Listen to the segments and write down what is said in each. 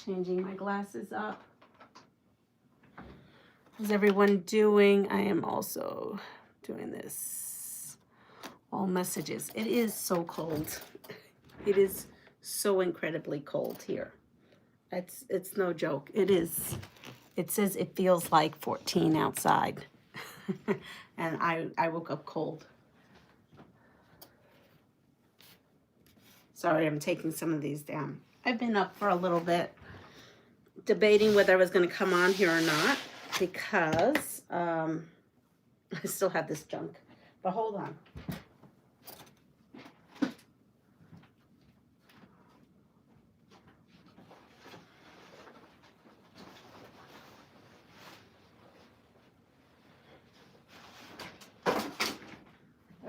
Changing my glasses up. How's everyone doing? I am also doing this. All messages. It is so cold. It is so incredibly cold here. It's no joke. It is. It says it feels like 14 outside. And I woke up cold. Sorry, I'm taking some of these down. I've been up for a little bit, debating whether I was going to come on here or not, because I still have this junk. But hold on.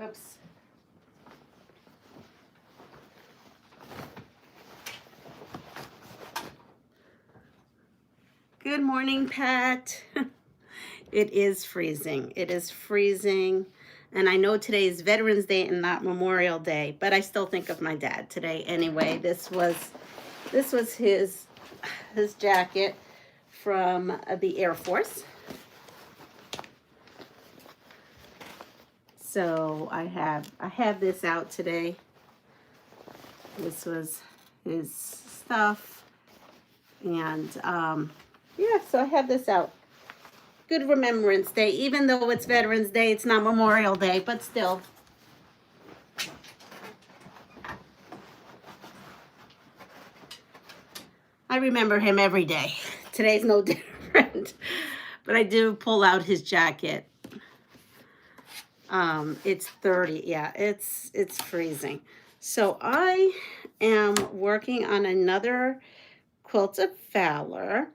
Oops. Good morning, Pat. It is freezing. It is freezing. And I know today is Veterans Day and not Memorial Day, but I still think of my dad today anyway. This was his jacket from the Air Force. So I have this out today. This was his stuff. And yeah, so I have this out. Good Remembrance Day. Even though it's Veterans Day, it's not Memorial Day, but still. I remember him every day. Today's no different. But I do pull out his jacket. It's 30. Yeah, it's freezing. So I am working on another Quilt of Valor.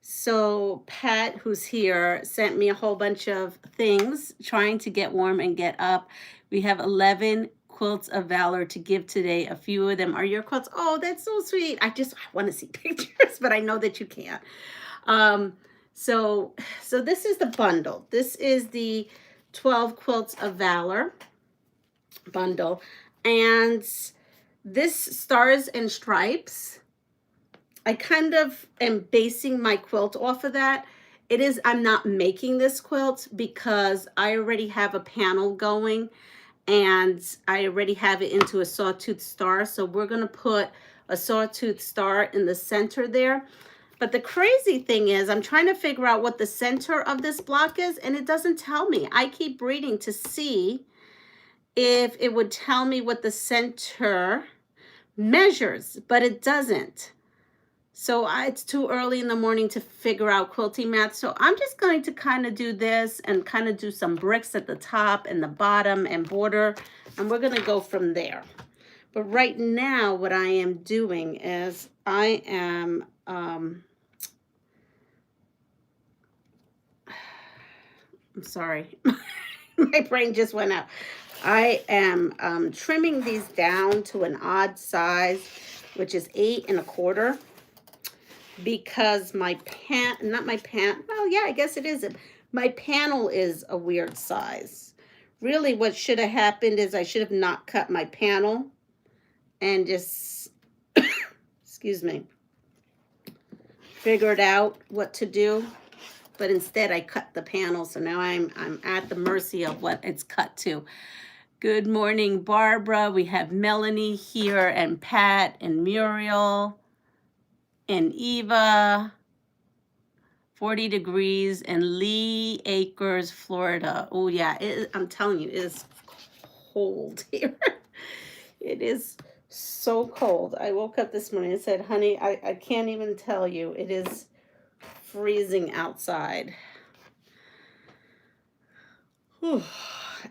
So Pat, who's here, sent me a whole bunch of things trying to get warm and get up. We have 11 Quilts of Valor to give today. A few of them are your quilts. Oh, that's so sweet. I want to see pictures, but I know that you can't. So this is the bundle. This is the 12 Quilts of Valor bundle. And this Stars and Stripes, I kind of am basing my quilt off of that. I'm not making this quilt because I already have a panel going and I already have it into a sawtooth star. So we're going to put a sawtooth star in the center there. But the crazy thing is I'm trying to figure out what the center of this block is, and it doesn't tell me. I keep reading to see if it would tell me what the center measures, but it doesn't. So it's too early in the morning to figure out quilting math. So I'm just going to kind of do this and kind of do some bricks at the top and the bottom and border. And we're going to go from there. But right now, what I am doing is I am, I'm sorry, my brain just went out. I am trimming these down to an odd size, which is 8 1/4. Because my I guess it is. My panel is a weird size. Really what should have happened is I should have not cut my panel and just, excuse me, figured out what to do. But instead I cut the panel. So now I'm at the mercy of what it's cut to. Good morning, Barbara. We have Melanie here and Pat and Muriel. And Eva, 40 degrees, and Lee Acres, Florida. Oh, yeah, I'm telling you, it is cold here. It is so cold. I woke up this morning and said, honey, I can't even tell you. It is freezing outside. Whew.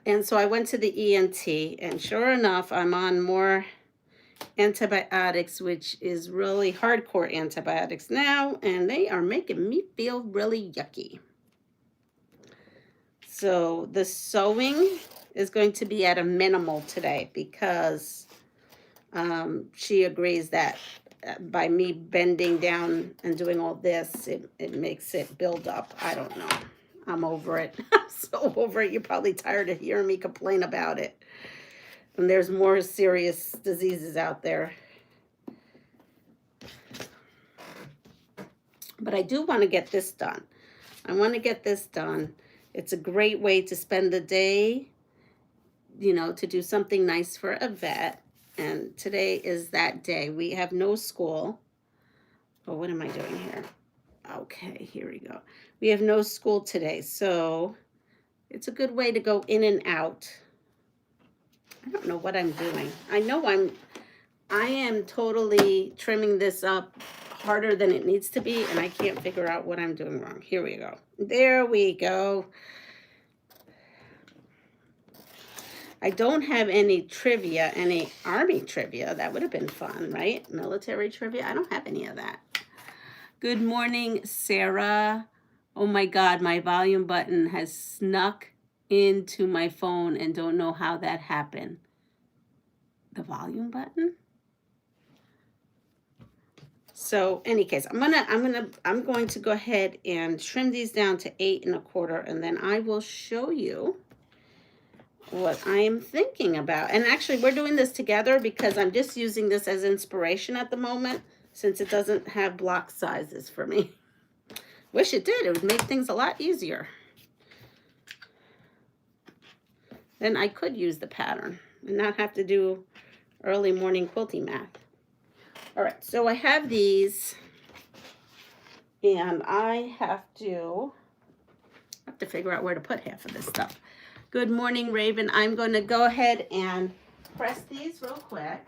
And so I went to the ENT, and sure enough, I'm on more antibiotics, which is really hardcore antibiotics now, and they are making me feel really yucky. So the sewing is going to be at a minimal today because she agrees that by me bending down and doing all this, it makes it build up. I don't know. I'm over it. I'm so over it. You're probably tired of hearing me complain about it. And there's more serious diseases out there. But I do want to get this done. I want to get this done. It's a great way to spend the day, you know, to do something nice for a vet. And today is that day. We have no school. Oh, what am I doing here? Okay, here we go. We have no school today, so it's a good way to go in and out. I don't know what I'm doing. I know I am totally trimming this up harder than it needs to be, and I can't figure out what I'm doing wrong. Here we go. There we go. I don't have any trivia, any Army trivia. That would have been fun, right? Military trivia. I don't have any of that. Good morning, Sarah. Oh my God, my volume button has snuck into my phone and don't know how that happened. The volume button? So, any case, I'm going to go ahead and trim these down to 8 1/4, and then I will show you what I'm thinking about. And actually, we're doing this together because I'm just using this as inspiration at the moment, since it doesn't have block sizes for me. Wish it did. It would make things a lot easier. Then I could use the pattern and not have to do early morning quilting math. All right, so I have these, and I have to figure out where to put half of this stuff. Good morning, Raven. I'm going to go ahead and press these real quick.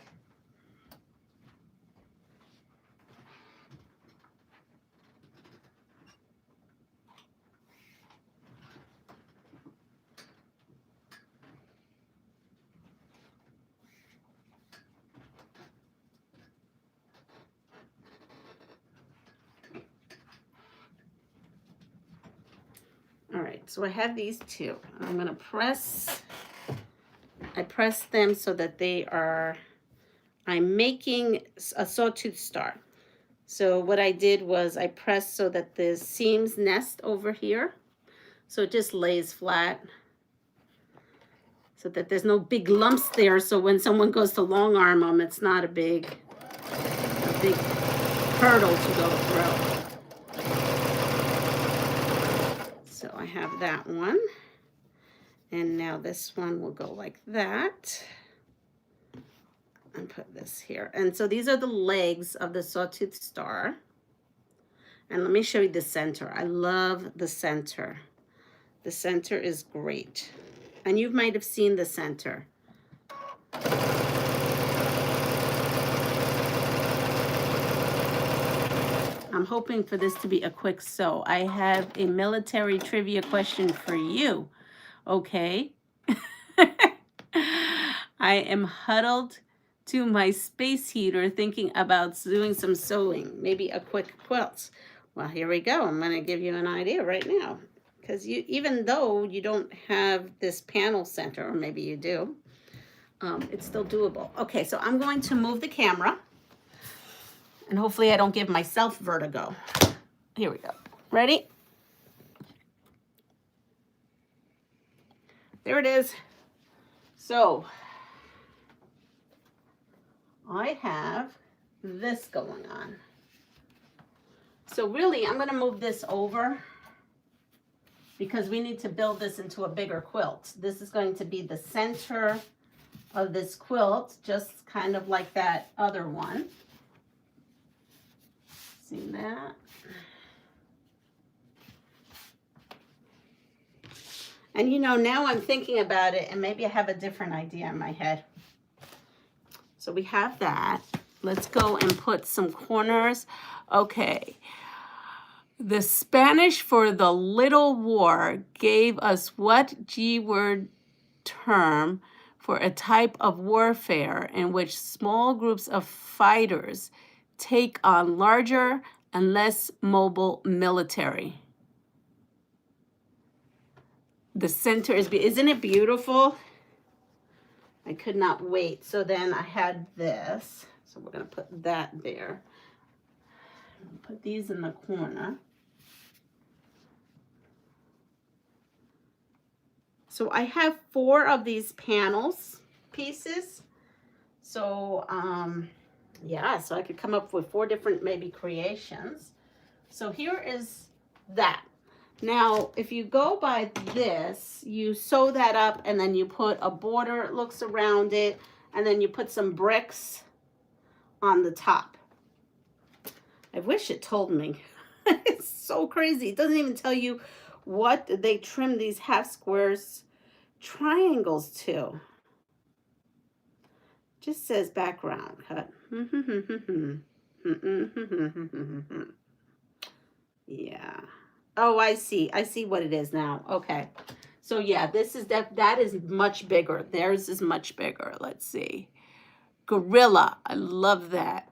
All right, so I have these two. I'm going to press, I press them so that they are, I'm making a sawtooth star. So what I did was I pressed so that the seams nest over here. So it just lays flat. So that there's no big lumps there. So when someone goes to long arm them, it's not a big hurdle to go through. So I have that one. And now this one will go like that. And put this here. And so these are the legs of the sawtooth star. And let me show you the center. I love the center. The center is great. And you might have seen the center. I'm hoping for this to be a quick sew. I have a military trivia question for you. Okay. I am huddled to my space heater thinking about doing some sewing, maybe a quick quilt. Well, here we go. I'm going to give you an idea right now. Because even though you don't have this panel center, or maybe you do, it's still doable. Okay, so I'm going to move the camera. And hopefully I don't give myself vertigo. Here we go. Ready? There it is. So I have this going on. So really, I'm going to move this over because we need to build this into a bigger quilt. This is going to be the center of this quilt, just kind of like that other one. See that? And you know, now I'm thinking about it and maybe I have a different idea in my head. So we have that. Let's go and put some corners. Okay. The Spanish for the Little War gave us what G-word term for a type of warfare in which small groups of fighters take on larger and less mobile military? The center is, isn't it beautiful? I could not wait. So then I had this. So we're going to put that there. Put these in the corner. So I have 4 of these panels pieces. So, yeah, so I could come up with 4 different maybe creations. So here is that. Now, if you go by this, you sew that up and then you put a border, it looks around it, and then you put some bricks on the top. I wish it told me. It's so crazy. It doesn't even tell you what they trim these half squares triangles to. Just says background cut. Yeah. Oh, I see. I see what it is now. Okay. So yeah, this is that is much bigger. Theirs is much bigger. Let's see. Gorilla. I love that.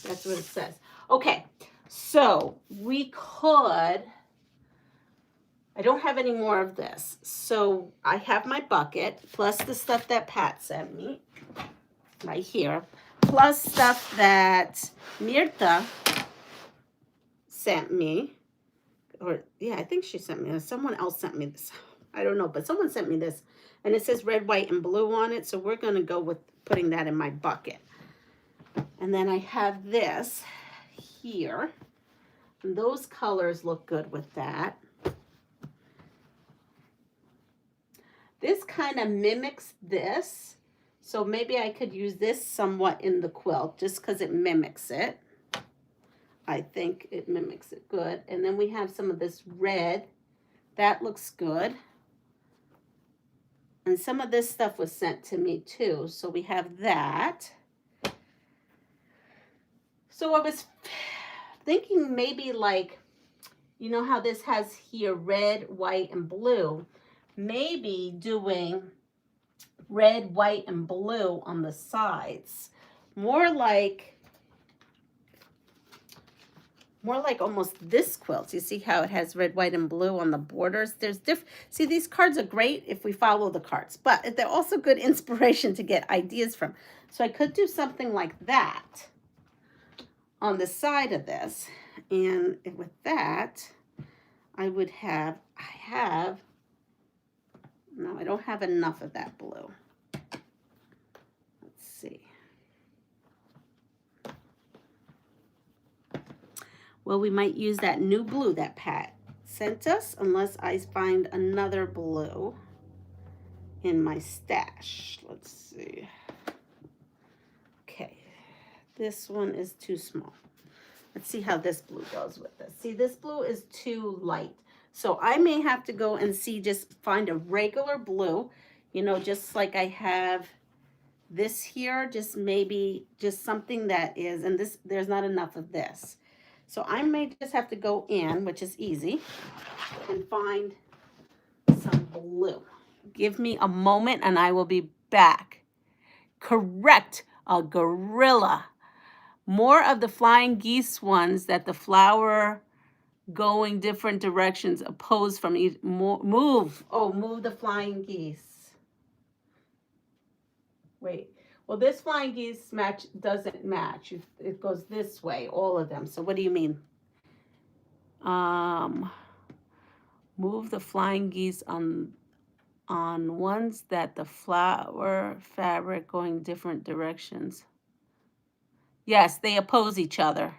That's what it says. Okay. So we could, I don't have any more of this. So I have my bucket plus the stuff that Pat sent me right here, plus stuff that Mirta sent me. Or yeah, I think she sent me this. Someone else sent me this. I don't know, but someone sent me this. And it says red, white, and blue on it. So we're going to go with putting that in my bucket. And then I have this here. And those colors look good with that. This kind of mimics this. So maybe I could use this somewhat in the quilt just because it mimics it. I think it mimics it good. And then we have some of this red. That looks good. And some of this stuff was sent to me too. So we have that. So I was thinking maybe like, you know how this has here red, white, and blue. Maybe doing red, white, and blue on the sides. More like almost this quilt. You see how it has red, white, and blue on the borders? There's see, these cards are great if we follow the cards, but they're also good inspiration to get ideas from. So I could do something like that on the side of this. And with that, I would have, no, I don't have enough of that blue. Let's see. Well, we might use that new blue that Pat sent us, unless I find another blue in my stash. Let's see. Okay, this one is too small. Let's see how this blue goes with this. See, this blue is too light. So I may have to go and see, just find a regular blue, you know, just like I have this here, just maybe just something that is, and this, there's not enough of this. So I may just have to go in, which is easy, and find some blue. Give me a moment and I will be back. Correct, a gorilla. More of the flying geese ones that the flower going different directions opposed from each, move. Oh, move the flying geese. Wait. Well, this flying geese match doesn't match. It goes this way, all of them. So what do you mean? Move the flying geese on ones that the flower fabric going different directions. Yes, they oppose each other.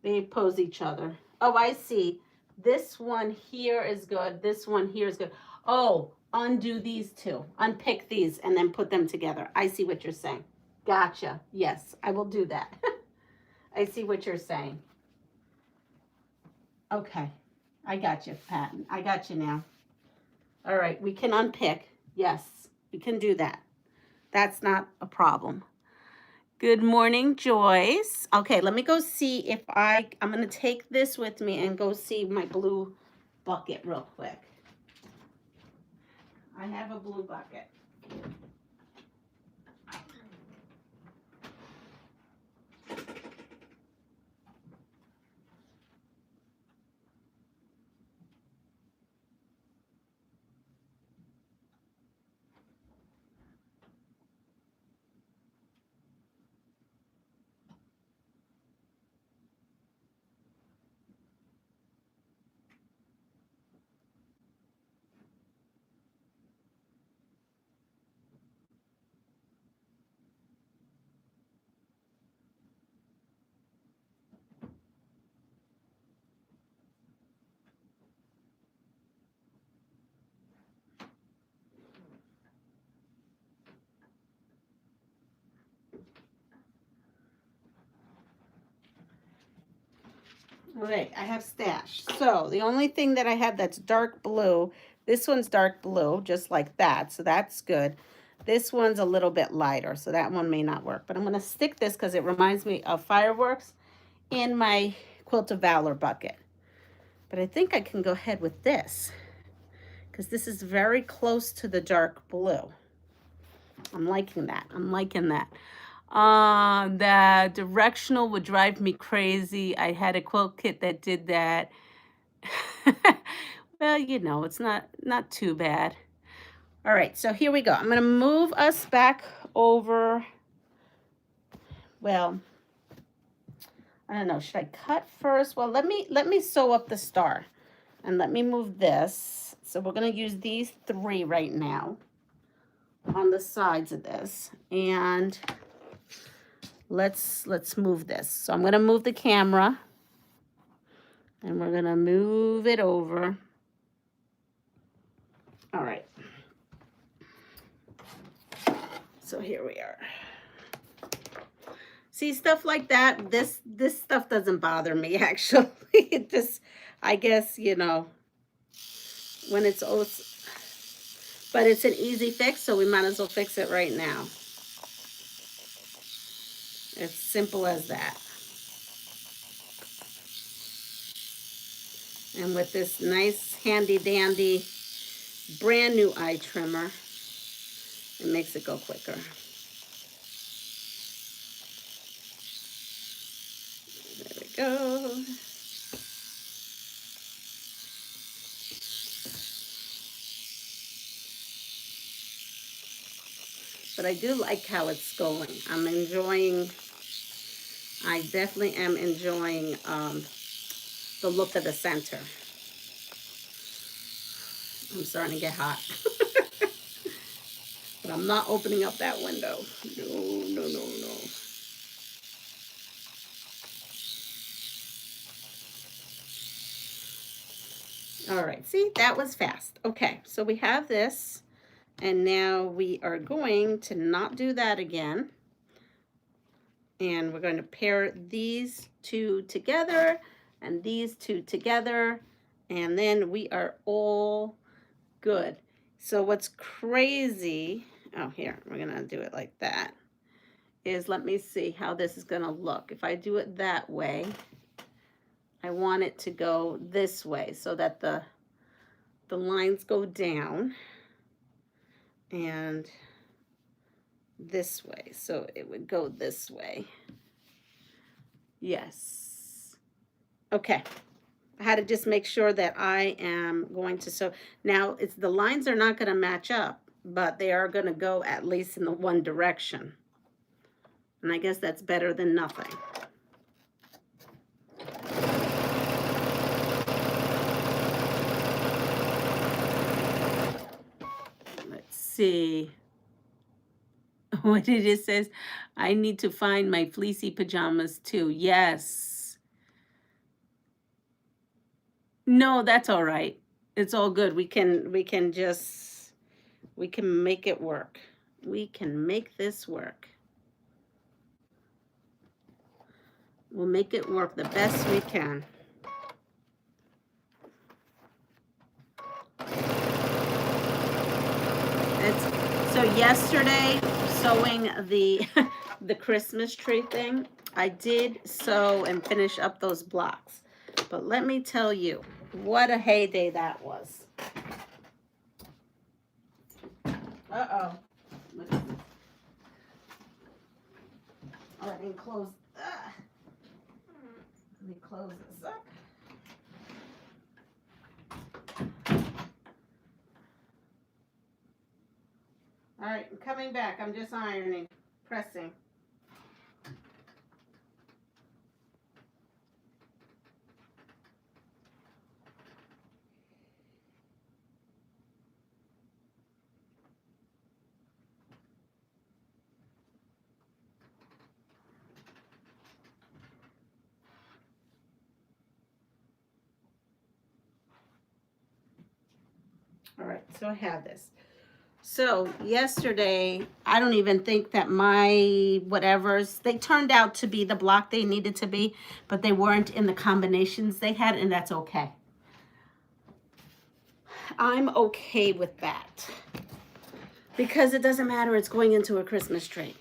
They oppose each other. Oh, I see. This one here is good. This one here is good. Oh, undo these two. Unpick these and then put them together. I see what you're saying. Gotcha. Yes, I will do that. I see what you're saying. Okay. I got you, Pat. I got you now. All right. We can unpick. Yes, we can do that. That's not a problem. Good morning, Joyce. Okay, let me go see if I'm going to take this with me and go see my blue bucket real quick. I have a blue bucket. Okay, I have stash. So the only thing that I have that's dark blue, this one's dark blue, just like that. So that's good. This one's a little bit lighter, so that one may not work. But I'm going to stick this because it reminds me of fireworks in my Quilt of Valor bucket. But I think I can go ahead with this because this is very close to the dark blue. I'm liking that. I'm liking that. The directional would drive me crazy. I had a quilt kit that did that. Well, you know, it's not too bad. All right, so here we go. I'm going to move us back over. Well, I don't know. Should I cut first? Well, let me sew up the star. And let me move this. So we're going to use these 3 right now on the sides of this. And let's move this. So I'm going to move the camera. And we're going to move it over. All right. So here we are. See, stuff like that, this stuff doesn't bother me, actually. It just, I guess, you know, when it's, but it's an easy fix, so we might as well fix it right now. It's simple as that. And with this nice, handy-dandy, brand new eye trimmer, it makes it go quicker. There we go. But I do like how it's going. I'm enjoying, I definitely am enjoying the look of the center. I'm starting to get hot. But I'm not opening up that window. No. All right, see, that was fast. Okay, so we have this, and now we are going to not do that again. And we're going to pair these 2 together and these 2 together, and then we are all good. So what's crazy, oh, here, we're going to do it like that, is let me see how this is going to look. If I do it that way, I want it to go this way so that the lines go down and this way. So it would go this way. Yes. Okay. I had to just make sure that I am going to sew. Now, it's the lines are not going to match up, but they are going to go at least in the one direction. And I guess that's better than nothing. Let's see. What it says, I need to find my fleecy pajamas too. Yes. No, that's all right. It's all good. We can make it work. We can make this work. We'll make it work the best we can. So yesterday, sewing the the Christmas tree thing, I did sew and finish up those blocks. But let me tell you, what a heyday that was. Uh-oh. Let me close. Let me close this up. All right, I'm coming back. I'm just ironing, pressing. All right, so I have this. So yesterday, I don't even think that my whatevers, they turned out to be the block they needed to be, but they weren't in the combinations they had, and that's okay. I'm okay with that because it doesn't matter. It's going into a Christmas tree.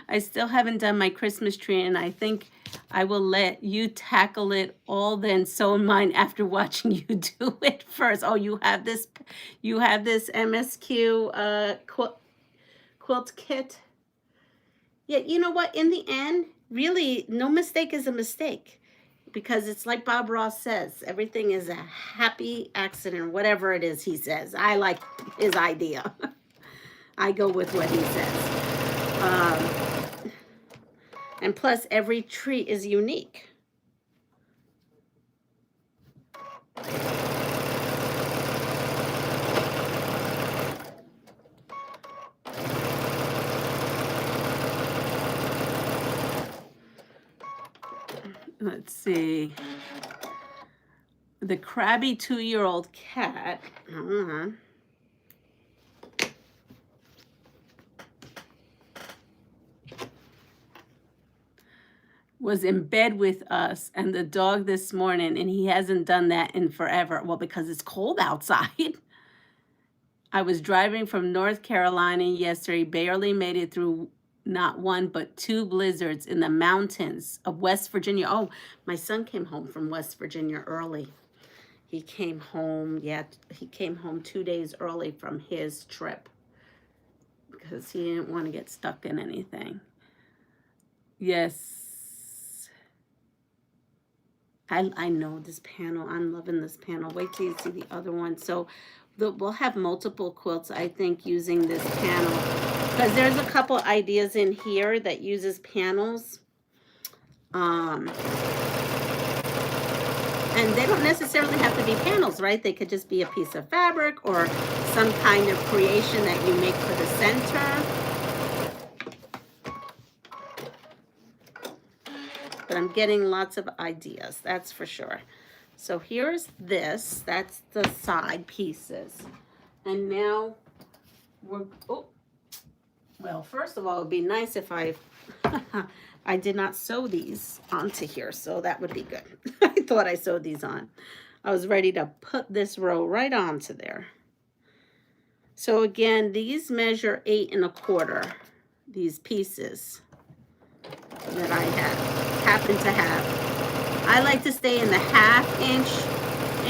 I still haven't done my Christmas tree, and I think I will let you tackle it all then, sew mine after watching you do it first. Oh, you have this MSQ quilt kit. Yeah, you know what? In the end, really, no mistake is a mistake. Because it's like Bob Ross says, everything is a happy accident, whatever it is he says. I like his idea. I go with what he says. And plus, every tree is unique. Let's see. The crabby 2-year-old cat. Was in bed with us and the dog this morning, and he hasn't done that in forever. Well, because it's cold outside. I was driving from North Carolina yesterday, barely made it through not one but 2 blizzards in the mountains of West Virginia. Oh, my son came home from West Virginia early. He came home, he came home 2 days early from his trip because he didn't want to get stuck in anything. Yes. I know this panel. I'm loving this panel. Wait till you see the other one. So we'll have multiple quilts, I think, using this panel. Because there's a couple ideas in here that uses panels. And they don't necessarily have to be panels, right? They could just be a piece of fabric or some kind of creation that you make for the center. But I'm getting lots of ideas, that's for sure. So here's this. That's the side pieces. And now we're, oh, well, first of all, it would be nice if I did not sew these onto here, so that would be good. I thought I sewed these on. I was ready to put this row right onto there. So again, these measure 8 1/4, these pieces that I happen to have. I like to stay in the 1/2 inch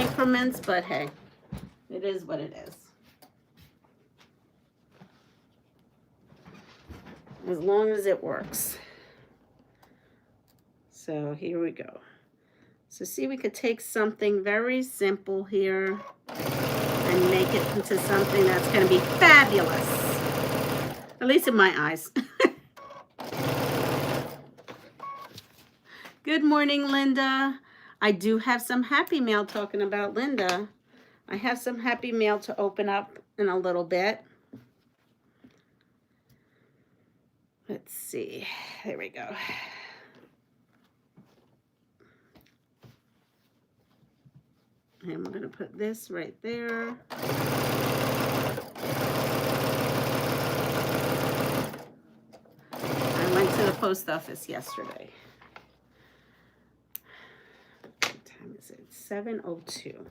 increments, but hey, it is what it is. As long as it works. So here we go. So see, we could take something very simple here and make it into something that's going to be fabulous. At least in my eyes. Good morning, Linda. I do have some happy mail talking about Linda. I have some happy mail to open up in a little bit. Let's see. There we go. And we're going to put this right there. I went to the post office yesterday. What time is it? 7:02.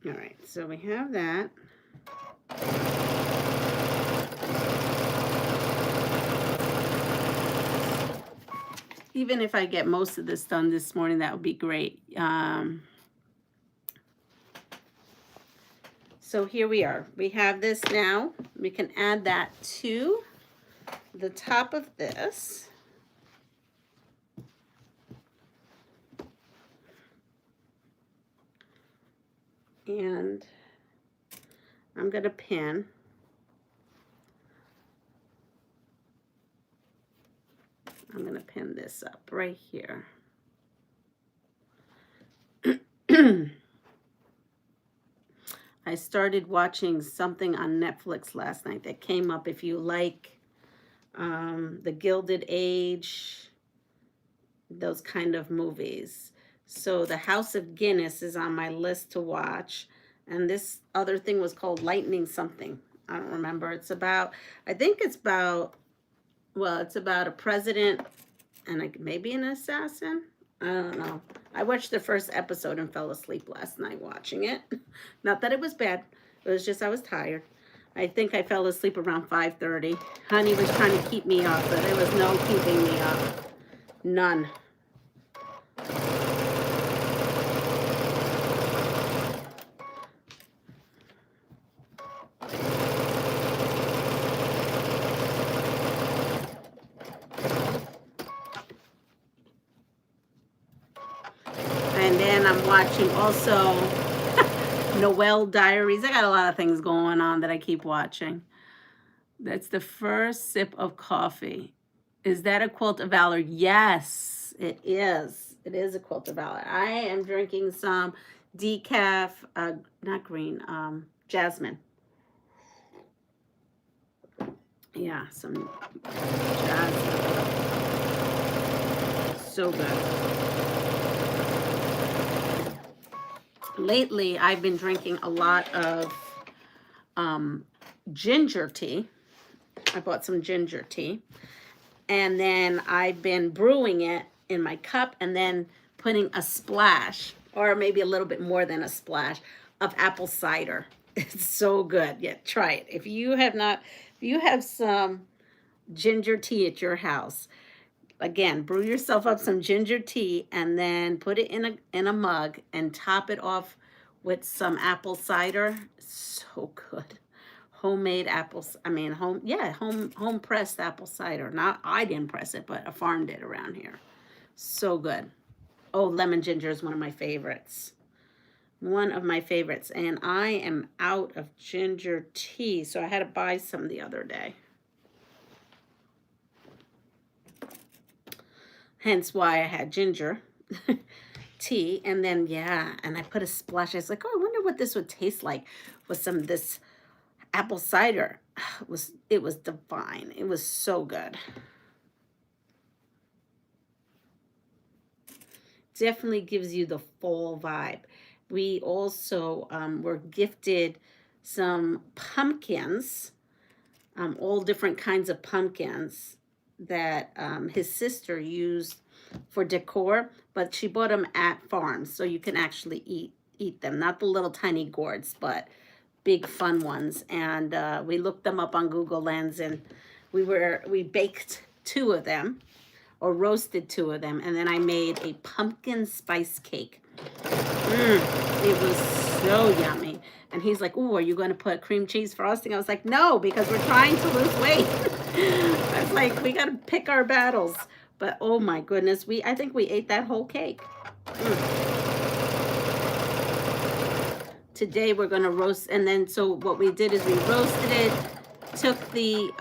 All right, so we have that. Even if I get most of this done this morning, that would be great. So here we are. We have this now. We can add that to the top of this. And I'm going to pin. I'm going to pin this up right here. I started watching something on Netflix last night that came up. If you like The Gilded Age, those kind of movies. So The House of Guinness is on my list to watch. And this other thing was called Lightning something. I don't remember. It's about, I think it's about, well, it's about a president and maybe an assassin. I don't know. I watched the first episode and fell asleep last night watching it. Not that it was bad. It was just I was tired. I think I fell asleep around 5:30. Honey was trying to keep me up, but there was no keeping me up. None. And then I'm watching also Noel Diaries. I got a lot of things going on that I keep watching. That's the first sip of coffee. Is that a Quilt of Valor? Yes, it is. It is a Quilt of Valor. I am drinking some decaf, not green, jasmine. Yeah, some jasmine. So good. Lately, I've been drinking a lot of ginger tea. I bought some ginger tea. And then I've been brewing it in my cup and then putting a splash, or maybe a little bit more than a splash, of apple cider. It's so good. Yeah, try it. If you have not, if you have some ginger tea at your house, again, brew yourself up some ginger tea and then put it in a mug and top it off with some apple cider. So good. Homemade apples. I mean, home pressed apple cider. Not I didn't press it, but a farm did around here. So good. Oh, lemon ginger is one of my favorites. One of my favorites. And I am out of ginger tea, so I had to buy some the other day. Hence why I had ginger tea. And then, yeah, and I put a splash. I was like, oh, I wonder what this would taste like with some of this apple cider. It was divine. It was so good. Definitely gives you the fall vibe. We also were gifted some pumpkins, all different kinds of pumpkins that his sister used for decor, but she bought them at farms, so you can actually eat them. Not the little tiny gourds, but big fun ones. And we looked them up on Google Lens, and we baked 2 of them, or roasted 2 of them, and then I made a pumpkin spice cake. It was so yummy. And he's like, "Ooh, are you going to put cream cheese frosting?" I was like, "No, because we're trying to lose weight." I was like, we got to pick our battles. But oh my goodness, I think we ate that whole cake. Today we're going to roast, and then so what we did is we roasted it, took the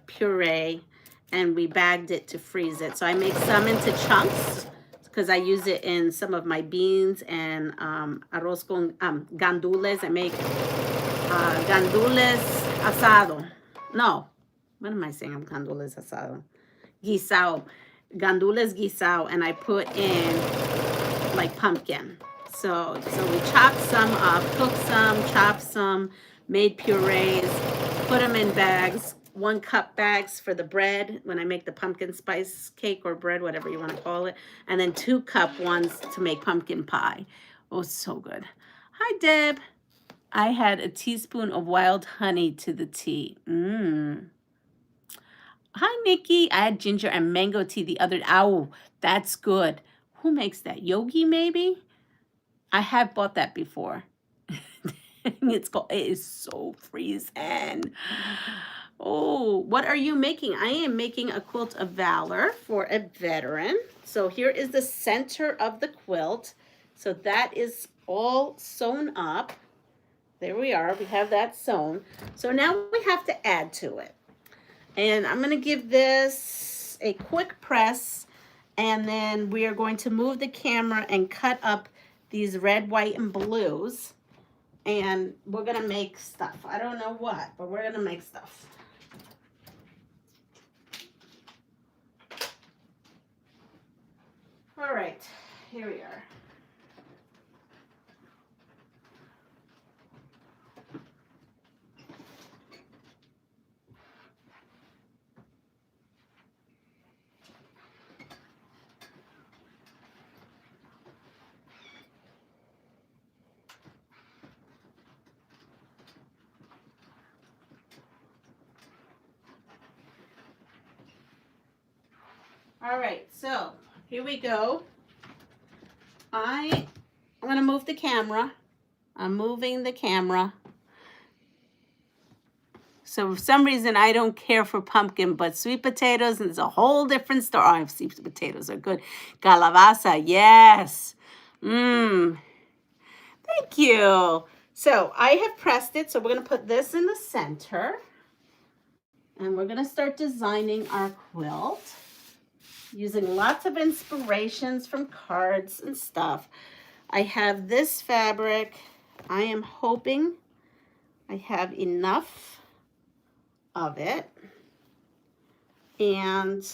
puree, and we bagged it to freeze it. So I make some into chunks because I use it in some of my beans and arroz con gandules. I make gandules asado. No, what am I saying? Gandules asado. Guisao. Gandules guisao, and I put in like pumpkin. So we chopped some up, cooked some, chopped some, made purees, put them in bags, 1 cup bags for the bread when I make the pumpkin spice cake or bread, whatever you want to call it, and then 2 cup ones to make pumpkin pie. Oh, so good. Hi, Deb. I had a teaspoon of wild honey to the tea. Hi, Nikki. I had ginger and mango tea the other day. Oh, that's good. Who makes that? Yogi, maybe? I have bought that before. It is so freezing. Oh, what are you making? I am making a Quilt of Valor for a veteran. So here is the center of the quilt. So that is all sewn up. There we are. We have that sewn. So now we have to add to it. And I'm going to give this a quick press, and then we are going to move the camera and cut up these red, white, and blues, and we're going to make stuff. I don't know what, but we're going to make stuff. All right, here we are. All right, so here we go. I'm going to move the camera. I'm moving the camera. So for some reason, I don't care for pumpkin, but sweet potatoes, and it's a whole different story. Oh, sweet potatoes are good. Calabaza, yes. Mmm. Thank you. So I have pressed it. So we're going to put this in the center. And we're going to start designing our quilt using lots of inspirations from cards and stuff. I have this fabric. I am hoping I have enough of it. And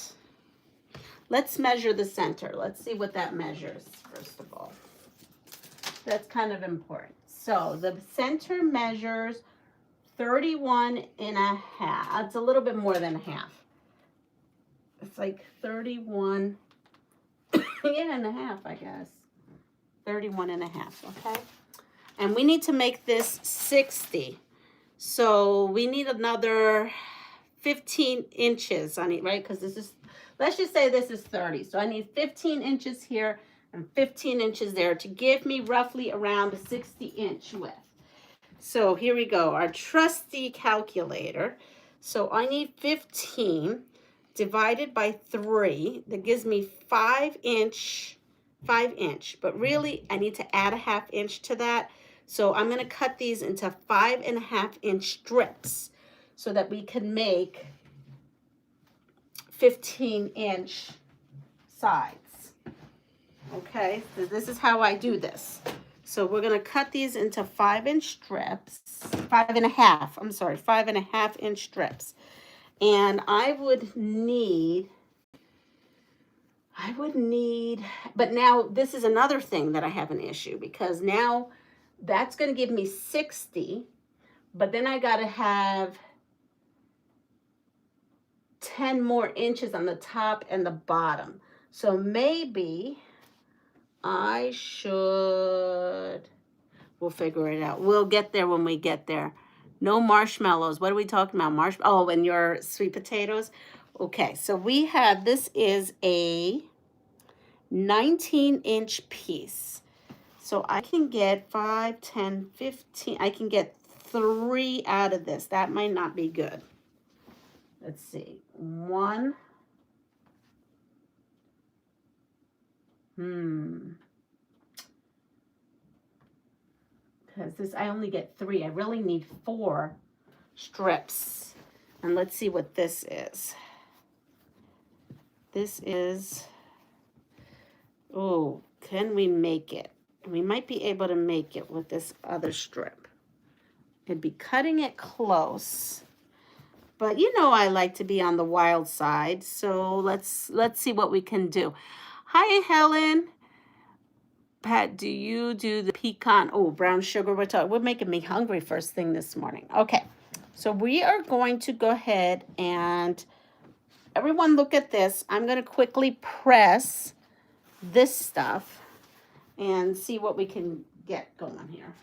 let's measure the center. Let's see what that measures, first of all. That's kind of important. So the center measures 31 and a half. It's a little bit more than a half. It's like 31 and a half, I guess. 31 and a half, okay? And we need to make this 60. So we need another 15 inches on it, right? Because this is, let's just say this is 30. So I need 15 inches here and 15 inches there to give me roughly around a 60-inch width. So here we go, our trusty calculator. So I need 15 divided by 3. That gives me 5 inch, but really I need to add a 1/2 inch to that. So I'm going to cut these into 5.5 inch strips so that we can make 15-inch sides. Okay, so this is how I do this. So we're going to cut these into 5-inch strips, 5.5, I'm sorry, 5.5 inch strips. And I would need, but now this is another thing that I have an issue, because now that's going to give me 60, but then I got to have 10 more inches on the top and the bottom. So maybe I should, we'll figure it out. We'll get there when we get there. No marshmallows. What are we talking about? Oh, and your sweet potatoes. Okay, so we have, this is a 19-inch piece. So I can get 5, 10, 15. I can get 3 out of this. That might not be good. Let's see. 1. Because this, I only get 3. I really need 4 strips. And let's see what this is. This is, oh, can we make it? We might be able to make it with this other strip. It'd be cutting it close. But you know I like to be on the wild side. So let's see what we can do. Hi, Helen. Pat, do you do the pecan? Oh, brown sugar. We're making me hungry first thing this morning. Okay, so we are going to go ahead and everyone look at this. I'm going to quickly press this stuff and see what we can get going here.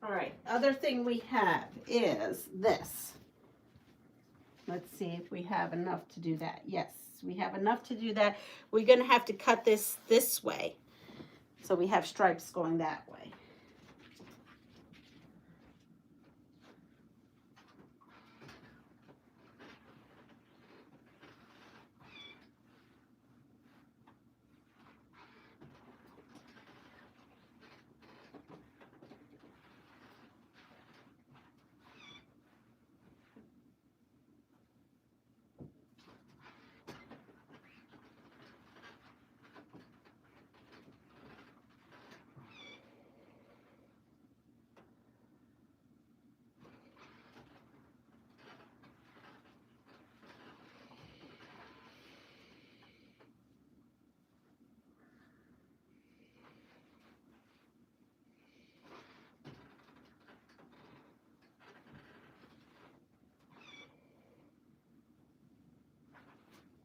All right, other thing we have is this. Let's see if we have enough to do that. Yes, we have enough to do that. We're gonna have to cut this way. So we have stripes going that way.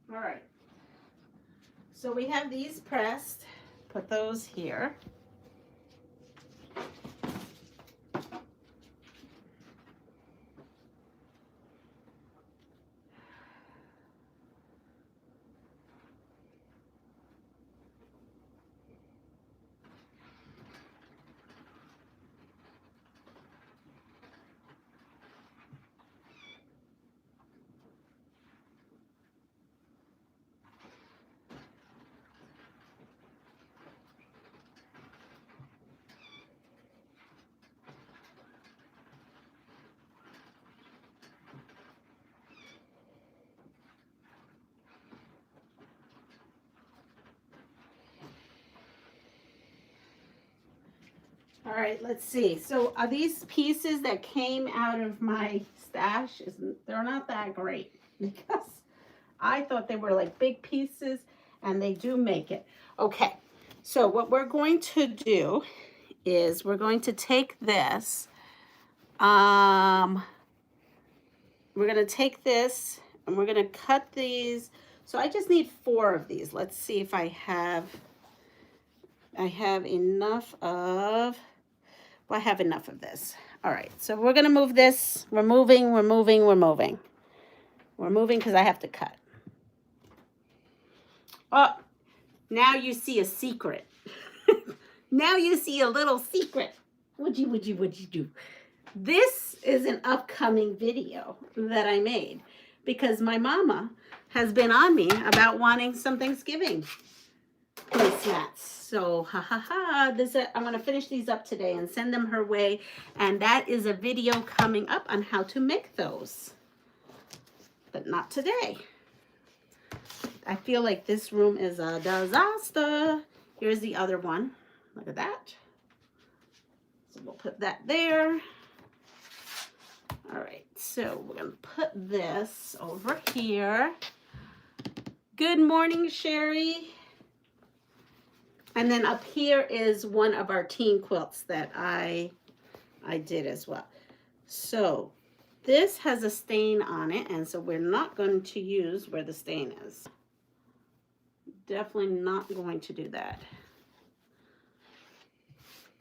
All right. So we have these pressed. Put those here. All right, let's see. So are these pieces that came out of my stash, they're not that great because I thought they were like big pieces and they do make it. Okay, so what we're going to do is we're going to take this. We're going to take this and we're going to cut these. So I just need 4 of these. Let's see if I have enough of, well, I have enough of this. All right, so we're going to move this. We're moving because I have to cut. Oh, now you see a secret. Now you see a little secret. What'd you do? This is an upcoming video that I made because my mama has been on me about wanting some Thanksgiving placemats. So, I'm going to finish these up today and send them her way. And that is a video coming up on how to make those. But not today. I feel like this room is a disaster. Here's the other one. Look at that. So we'll put that there. All right, so we're going to put this over here. Good morning, Sherry. And then up here is one of our teen quilts that I did as well. So this has a stain on it, and so we're not going to use where the stain is. Definitely not going to do that.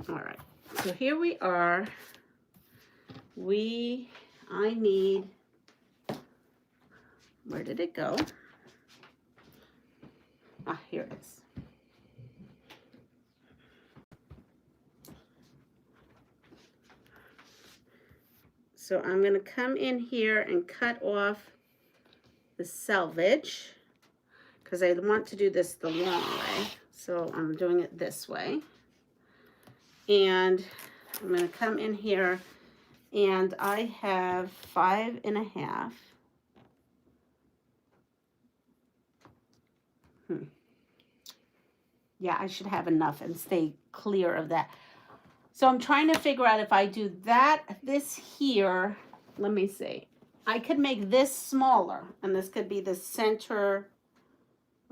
All right, so here we are. I need, where did it go? Ah, here it is. So I'm going to come in here and cut off the selvage because I want to do this the long way. So I'm doing it this way. And I'm going to come in here and I have 5.5. Yeah, I should have enough and stay clear of that. So I'm trying to figure out if I do this here, let me see. I could make this smaller and this could be the center.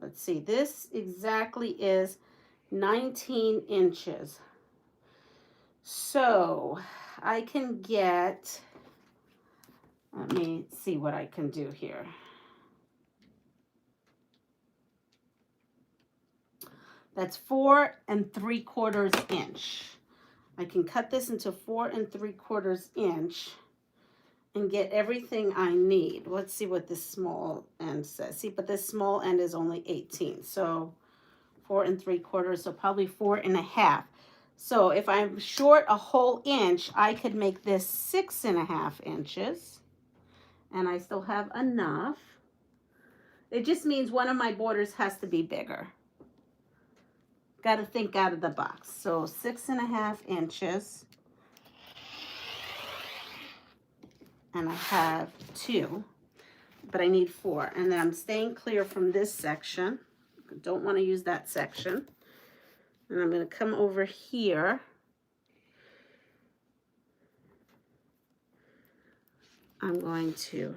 Let's see, this exactly is 19 inches. So I can get, let me see what I can do here. That's 4 3/4 inch. I can cut this into 4 3/4 inch and get everything I need. Let's see what this small end says. See, but this small end is only 18. So 4 3/4, so probably 4 1/2. So if I'm short a whole inch, I could make this 6 1/2 inches. And I still have enough. It just means one of my borders has to be bigger. Got to think out of the box. So 6 1/2 inches. And I have 2, but I need 4. And then I'm staying clear from this section. I don't want to use that section. And I'm going to come over here. I'm going to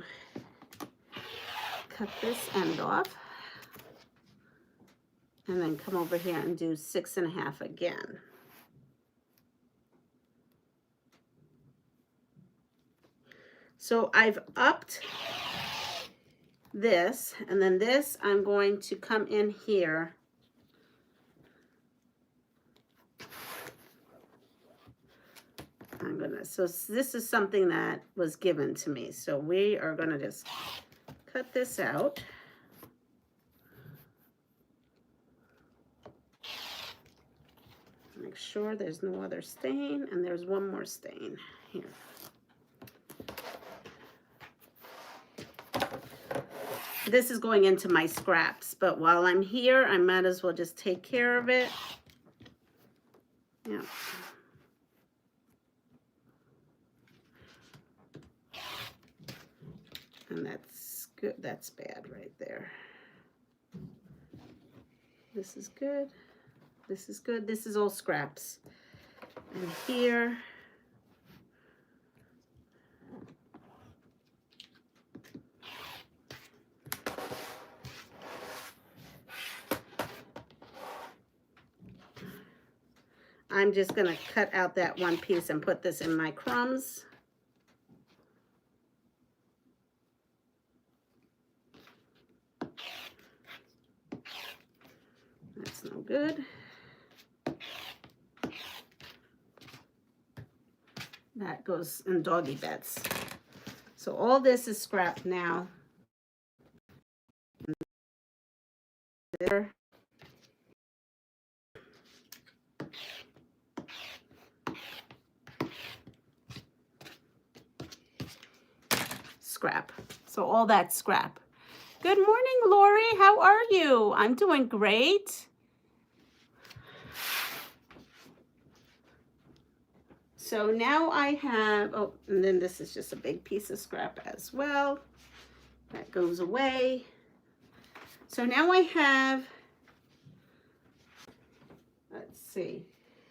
cut this end off. And then come over here and do 6 1/2 again. So I've upped this, and then this I'm going to come in here so this is something that was given to me. So we are gonna just cut this out. Make sure there's no other stain, and there's one more stain here. This is going into my scraps, but while I'm here, I might as well just take care of it. Yeah. And that's good. That's bad right there. This is good. This is good. This is all scraps. And here, I'm just going to cut out that one piece and put this in my crumbs. That's no good. That goes in doggy beds. So all this is scrapped now. There. Scrap. So all that scrap. Good morning, Lori. How are you? I'm doing great. So now I have, oh, and then this is just a big piece of scrap as well. That goes away. So now I have, let's see,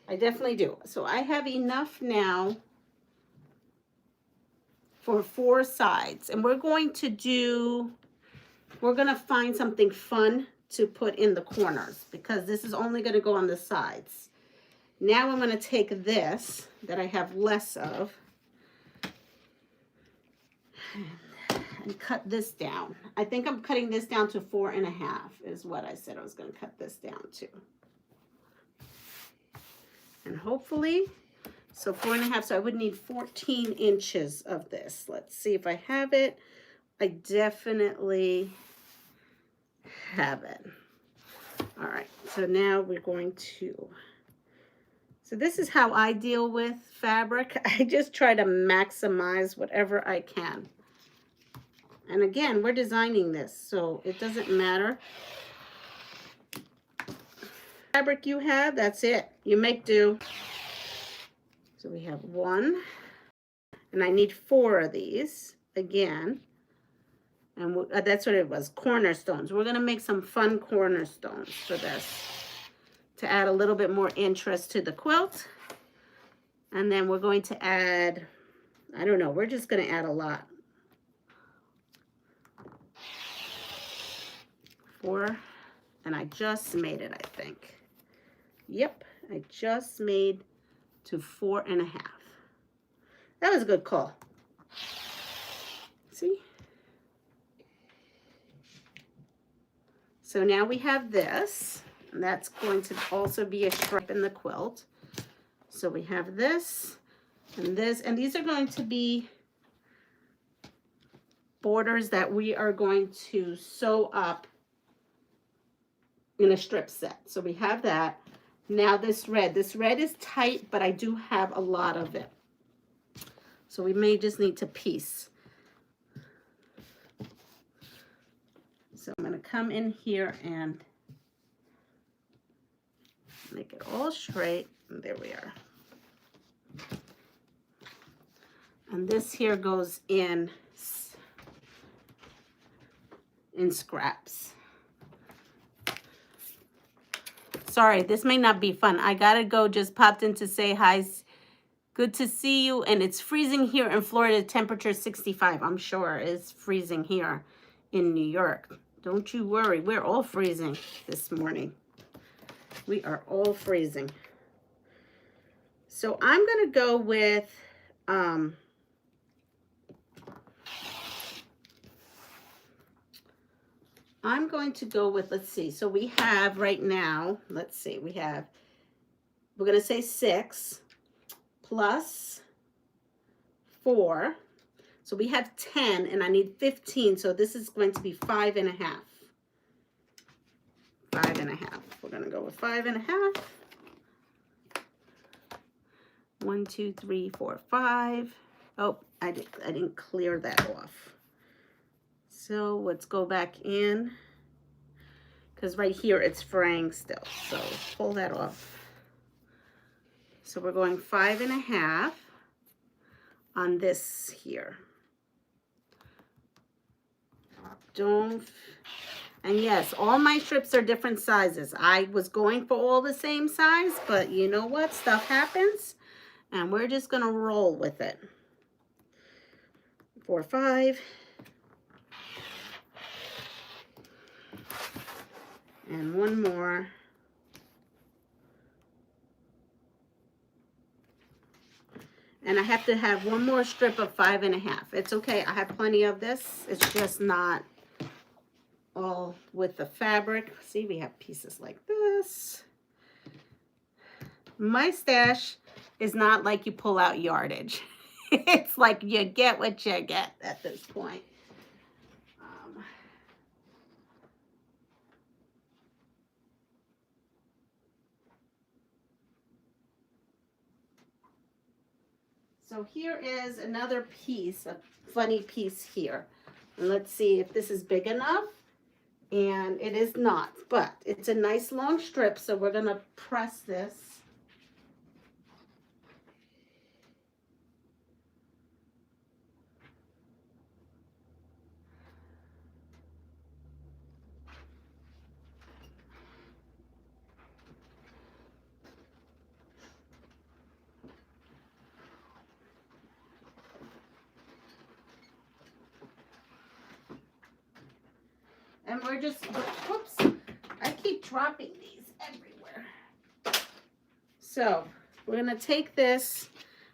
I definitely do. So I have enough now for 4 sides. And we're going to find something fun to put in the corners because this is only going to go on the sides. Now I'm going to take this that I have less of and cut this down. I think I'm cutting this down to 4 1/2 is what I said I was going to cut this down to. And hopefully, so 4 1/2, so I would need 14 inches of this. Let's see if I have it. I definitely have it. All right, so now we're going to, so this is how I deal with fabric. I just try to maximize whatever I can. And again, we're designing this, so it doesn't matter. Fabric you have, that's it. You make do. So we have 1, and I need 4 of these again. And that's what it was, cornerstones. We're going to make some fun cornerstones for this to add a little bit more interest to the quilt. And then we're going to add, I don't know, we're just going to add a lot. 4, and I just made it, I think. Yep, I just made to 4 1/2. That was a good call. See? So now we have this, and that's going to also be a stripe in the quilt. So we have this and this, and these are going to be borders that we are going to sew up in a strip set. So we have that. Now this red is tight, but I do have a lot of it. So we may just need to piece. So I'm going to come in here and make it all straight. And there we are. And this here goes in scraps. Sorry, this may not be fun. I gotta go, just popped in to say hi. Good to see you. And it's freezing here in Florida. Temperature 65. I'm sure it's freezing here in New York. Don't you worry. We're all freezing this morning. We are all freezing. So I'm gonna go with let's see. So we have right now, let's see, we're going to say 6 plus 4. So we have 10 and I need 15. So this is going to be 5 and a half. 5 and a half. We're going to go with 5 and a half. 1, 2, 3, 4, 5. Oh, I didn't clear that off. So let's go back in, because right here it's fraying still. So pull that off. So we're going 5 and a half on this here. And yes, all my strips are different sizes. I was going for all the same size, but you know what? Stuff happens, and we're just gonna roll with it. 4, 5. And one more. And I have to have one more strip of 5 and a half. It's okay, I have plenty of this. It's just not all with the fabric. See, we have pieces like this. My stash is not like you pull out yardage. It's like you get what you get at this point. So here is another piece, a funny piece here. And let's see if this is big enough. And it is not, but it's a nice long strip. So we're going to press this. And we're just, whoops, I keep dropping these everywhere. So we're going to take this,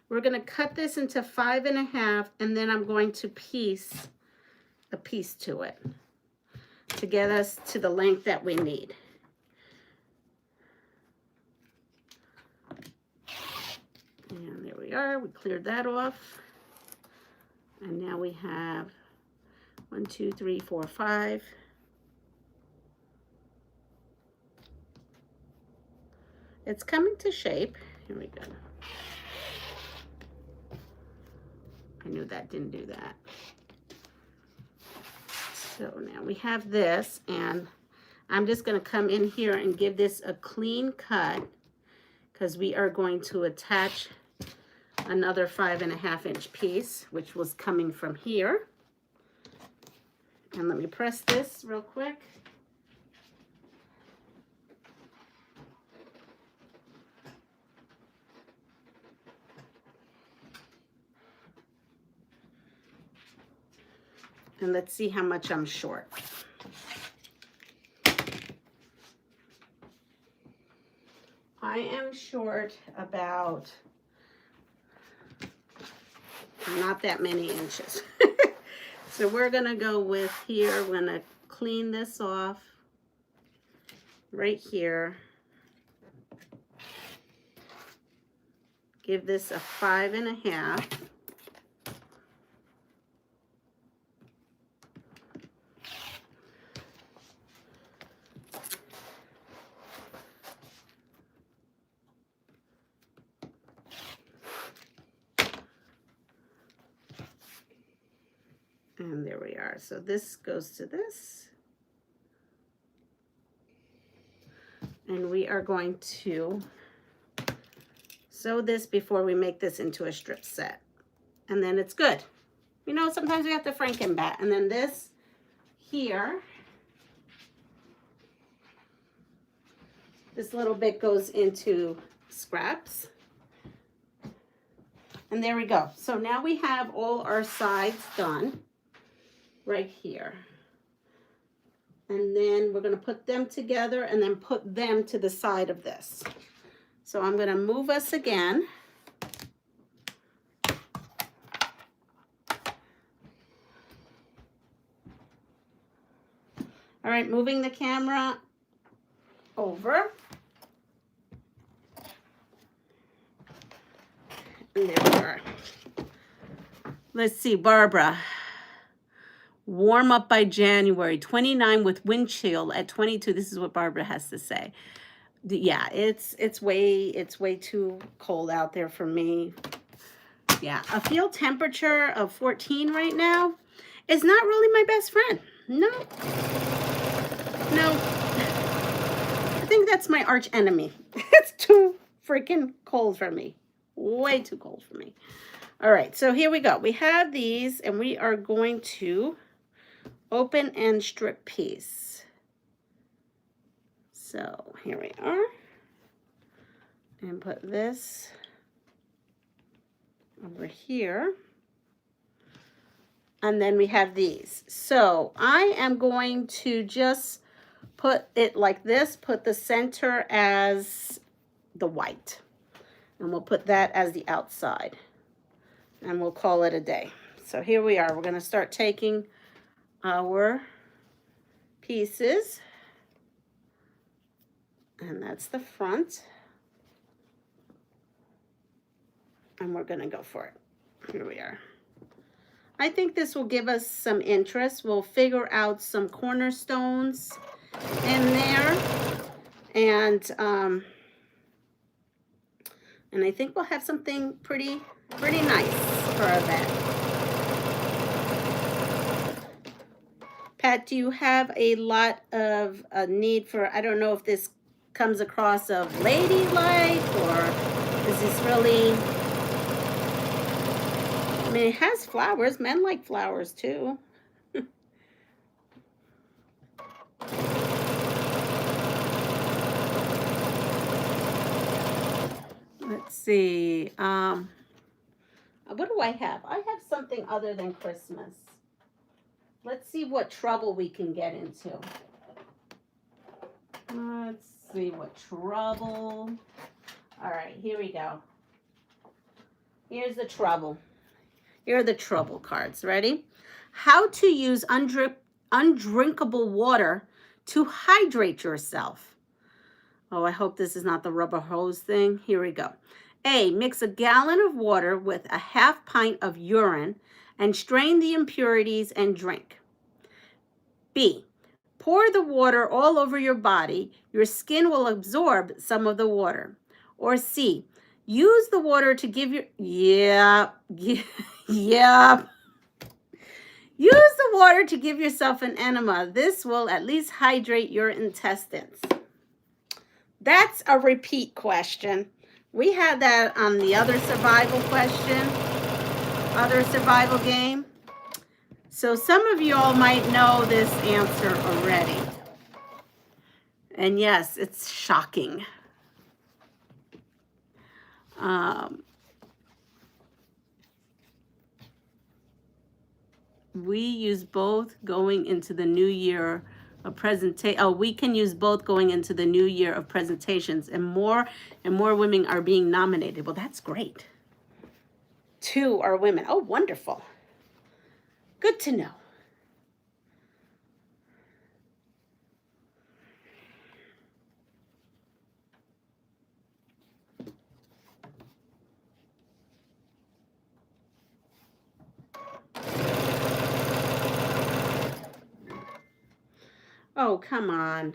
we're going to cut this into 5 and a half, and then I'm going to piece a piece to it to get us to the length that we need. And there we are, we cleared that off. And now we have 1, 2, 3, 4, 5. It's coming to shape. Here we go. I knew that didn't do that. So now we have this, and I'm just going to come in here and give this a clean cut, because we are going to attach another 5 and a half inch piece, which was coming from here. And let me press this real quick. And let's see how much I'm short. I am short about not that many inches. So we're gonna go with here, we're gonna clean this off right here. give this a 5.5. And there we are. So this goes to this. And we are going to sew this before we make this into a strip set. And then it's good. You know, sometimes we have to Frankenbat. And then this here, this little bit goes into scraps. And there we go. So now we have all our sides done right here. And then we're going to put them together and then put them to the side of this. So I'm going to move us again. All right, moving the camera over. And there we are. Let's see, Barbara. Warm up by January, 29 with wind chill at 22. This is what Barbara has to say. Yeah, it's way too cold out there for me. Yeah, a field temperature of 14 right now is not really my best friend. No. I think that's my arch enemy. It's too freaking cold for me. Way too cold for me. All right, so here we go. We have these, and we are going to open and strip piece. So here we are. And put this over here. And then we have these. So I am going to just put it like this, put the center as the white. And we'll put that as the outside. And we'll call it a day. So here we are. We're going to start taking our pieces. And that's the front. And we're going to go for it. Here we are. I think this will give us some interest. We'll figure out some cornerstones in there. And I think we'll have something pretty nice for our event. Pat, do you have a lot of a need for, I don't know if this comes across of ladylike, or is this really, I mean, it has flowers. Men like flowers too. Let's see. What do I have? I have something other than Christmas. Let's see what trouble we can get into. Let's see what trouble. All right, here we go. Here's the trouble. Here are the trouble cards. Ready? How to use undrinkable water to hydrate yourself. Oh, I hope this is not the rubber hose thing. Here we go. A, mix a gallon of water with a half pint of urine and strain the impurities and drink. B, pour the water all over your body. Your skin will absorb some of the water. Or C, use the water to give your, yeah. Use the water to give yourself an enema. This will at least hydrate your intestines. That's a repeat question. We had that on the other survival question, other survival game. So some of you all might know this answer already. And yes, it's shocking. We use both going into the new year of presentation. Oh, we can use both going into the new year of presentations, and more women are being nominated. Well, that's great. 2 are women. Oh, wonderful. Good to know. Oh, come on.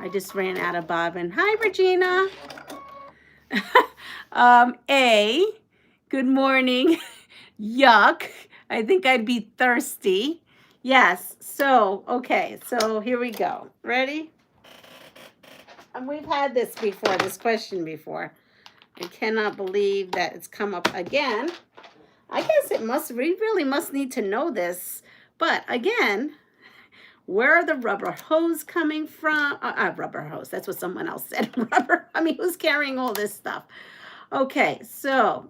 I just ran out of bobbin. Hi, Regina. A, good morning. Yuck. I think I'd be thirsty. Yes. So, okay. So here we go. Ready? And we've had this before, this question before. I cannot believe that it's come up again. I guess it must, we really must need to know this. But again, where are the rubber hose coming from? Rubber hose. That's what someone else said. Rubber. I mean, who's carrying all this stuff? Okay, so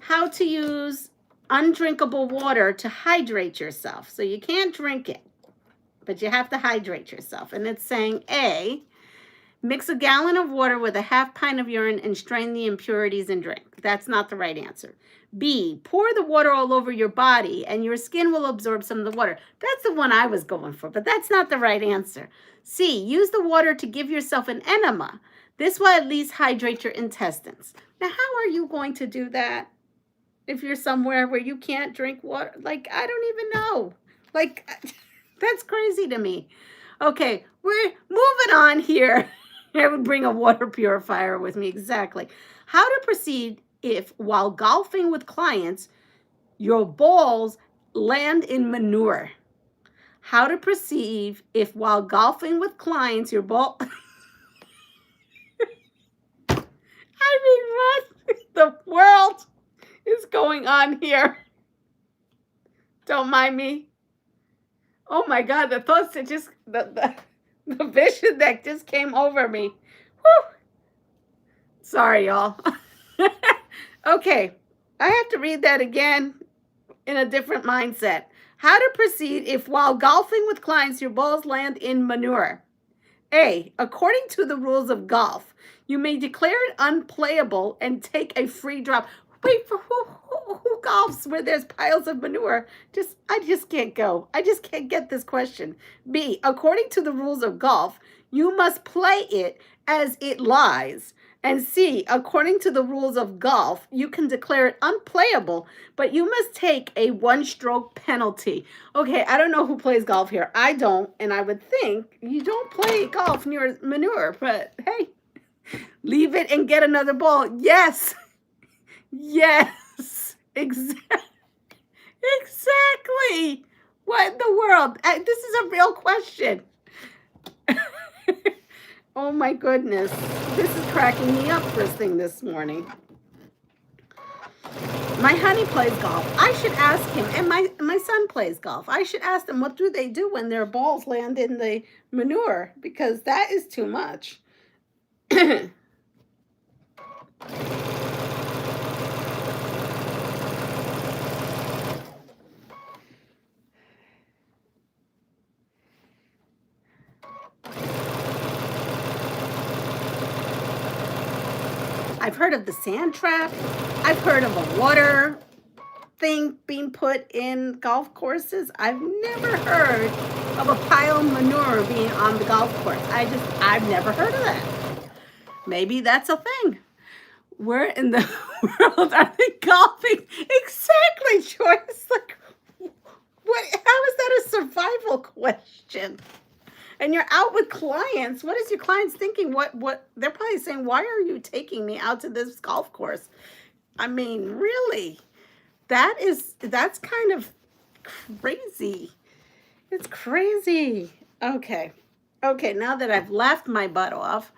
how to use undrinkable water to hydrate yourself. So you can't drink it, but you have to hydrate yourself. And it's saying A, mix a gallon of water with a half pint of urine and strain the impurities and drink. That's not the right answer. B, pour the water all over your body and your skin will absorb some of the water. That's the one I was going for, but that's not the right answer. C, use the water to give yourself an enema. This will at least hydrate your intestines. Now, how are you going to do that if you're somewhere where you can't drink water? Like, I don't even know. Like, that's crazy to me. Okay, we're moving on here. I would bring a water purifier with me, exactly. How to proceed if, while golfing with clients, your balls land in manure. How to proceed if, while golfing with clients, your ball... I mean, what the world is going on here? Don't mind me. Oh my God, the thoughts that just, the vision that just came over me. Whew. Sorry, y'all. Okay, I have to read that again in a different mindset. How to proceed if, while golfing with clients, your balls land in manure. A, according to the rules of golf, you may declare it unplayable and take a free drop. Wait, for who golfs where there's piles of manure? I just can't go. I just can't get this question. B, according to the rules of golf, you must play it as it lies. And C, according to the rules of golf, you can declare it unplayable, but you must take a one-stroke penalty. Okay, I don't know who plays golf here. I don't, and I would think you don't play golf near manure, but hey, leave it and get another ball. Yes. Yes. Exactly. What in the world? This is a real question. Oh my goodness. This is cracking me up first thing this morning. My honey plays golf. I should ask him, and my son plays golf. I should ask them, what do they do when their balls land in the manure? Because that is too much. I've heard of the sand trap. I've heard of a water thing being put in golf courses. I've never heard of a pile of manure being on the golf course. I've never heard of that. Maybe that's a thing. Where in the world are they golfing? Exactly, Joyce. Like, what? How is that a survival question? And you're out with clients. What is your clients thinking? What they're probably saying, why are you taking me out to this golf course? I mean, really? That's kind of crazy. It's crazy. Okay. Okay, now that I've laughed my butt off,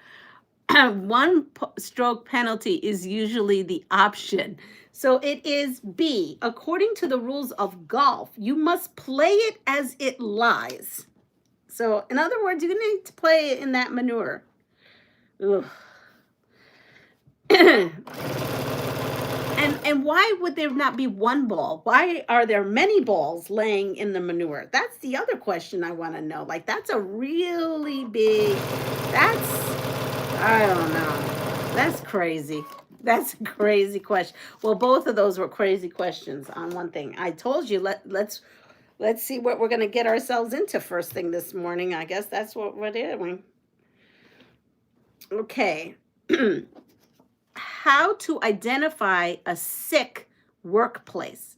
one stroke penalty is usually the option. So it is B. According to the rules of golf, you must play it as it lies. So, in other words, you need to play it in that manure. Ugh. And why would there not be one ball? Why are there many balls laying in the manure? That's the other question I want to know. Like, that's a really big, I don't know. That's crazy. That's a crazy question. Well, both of those were crazy questions on one thing. I told you, let's see what we're going to get ourselves into first thing this morning. I guess that's what we're doing. Okay. How to identify a sick workplace.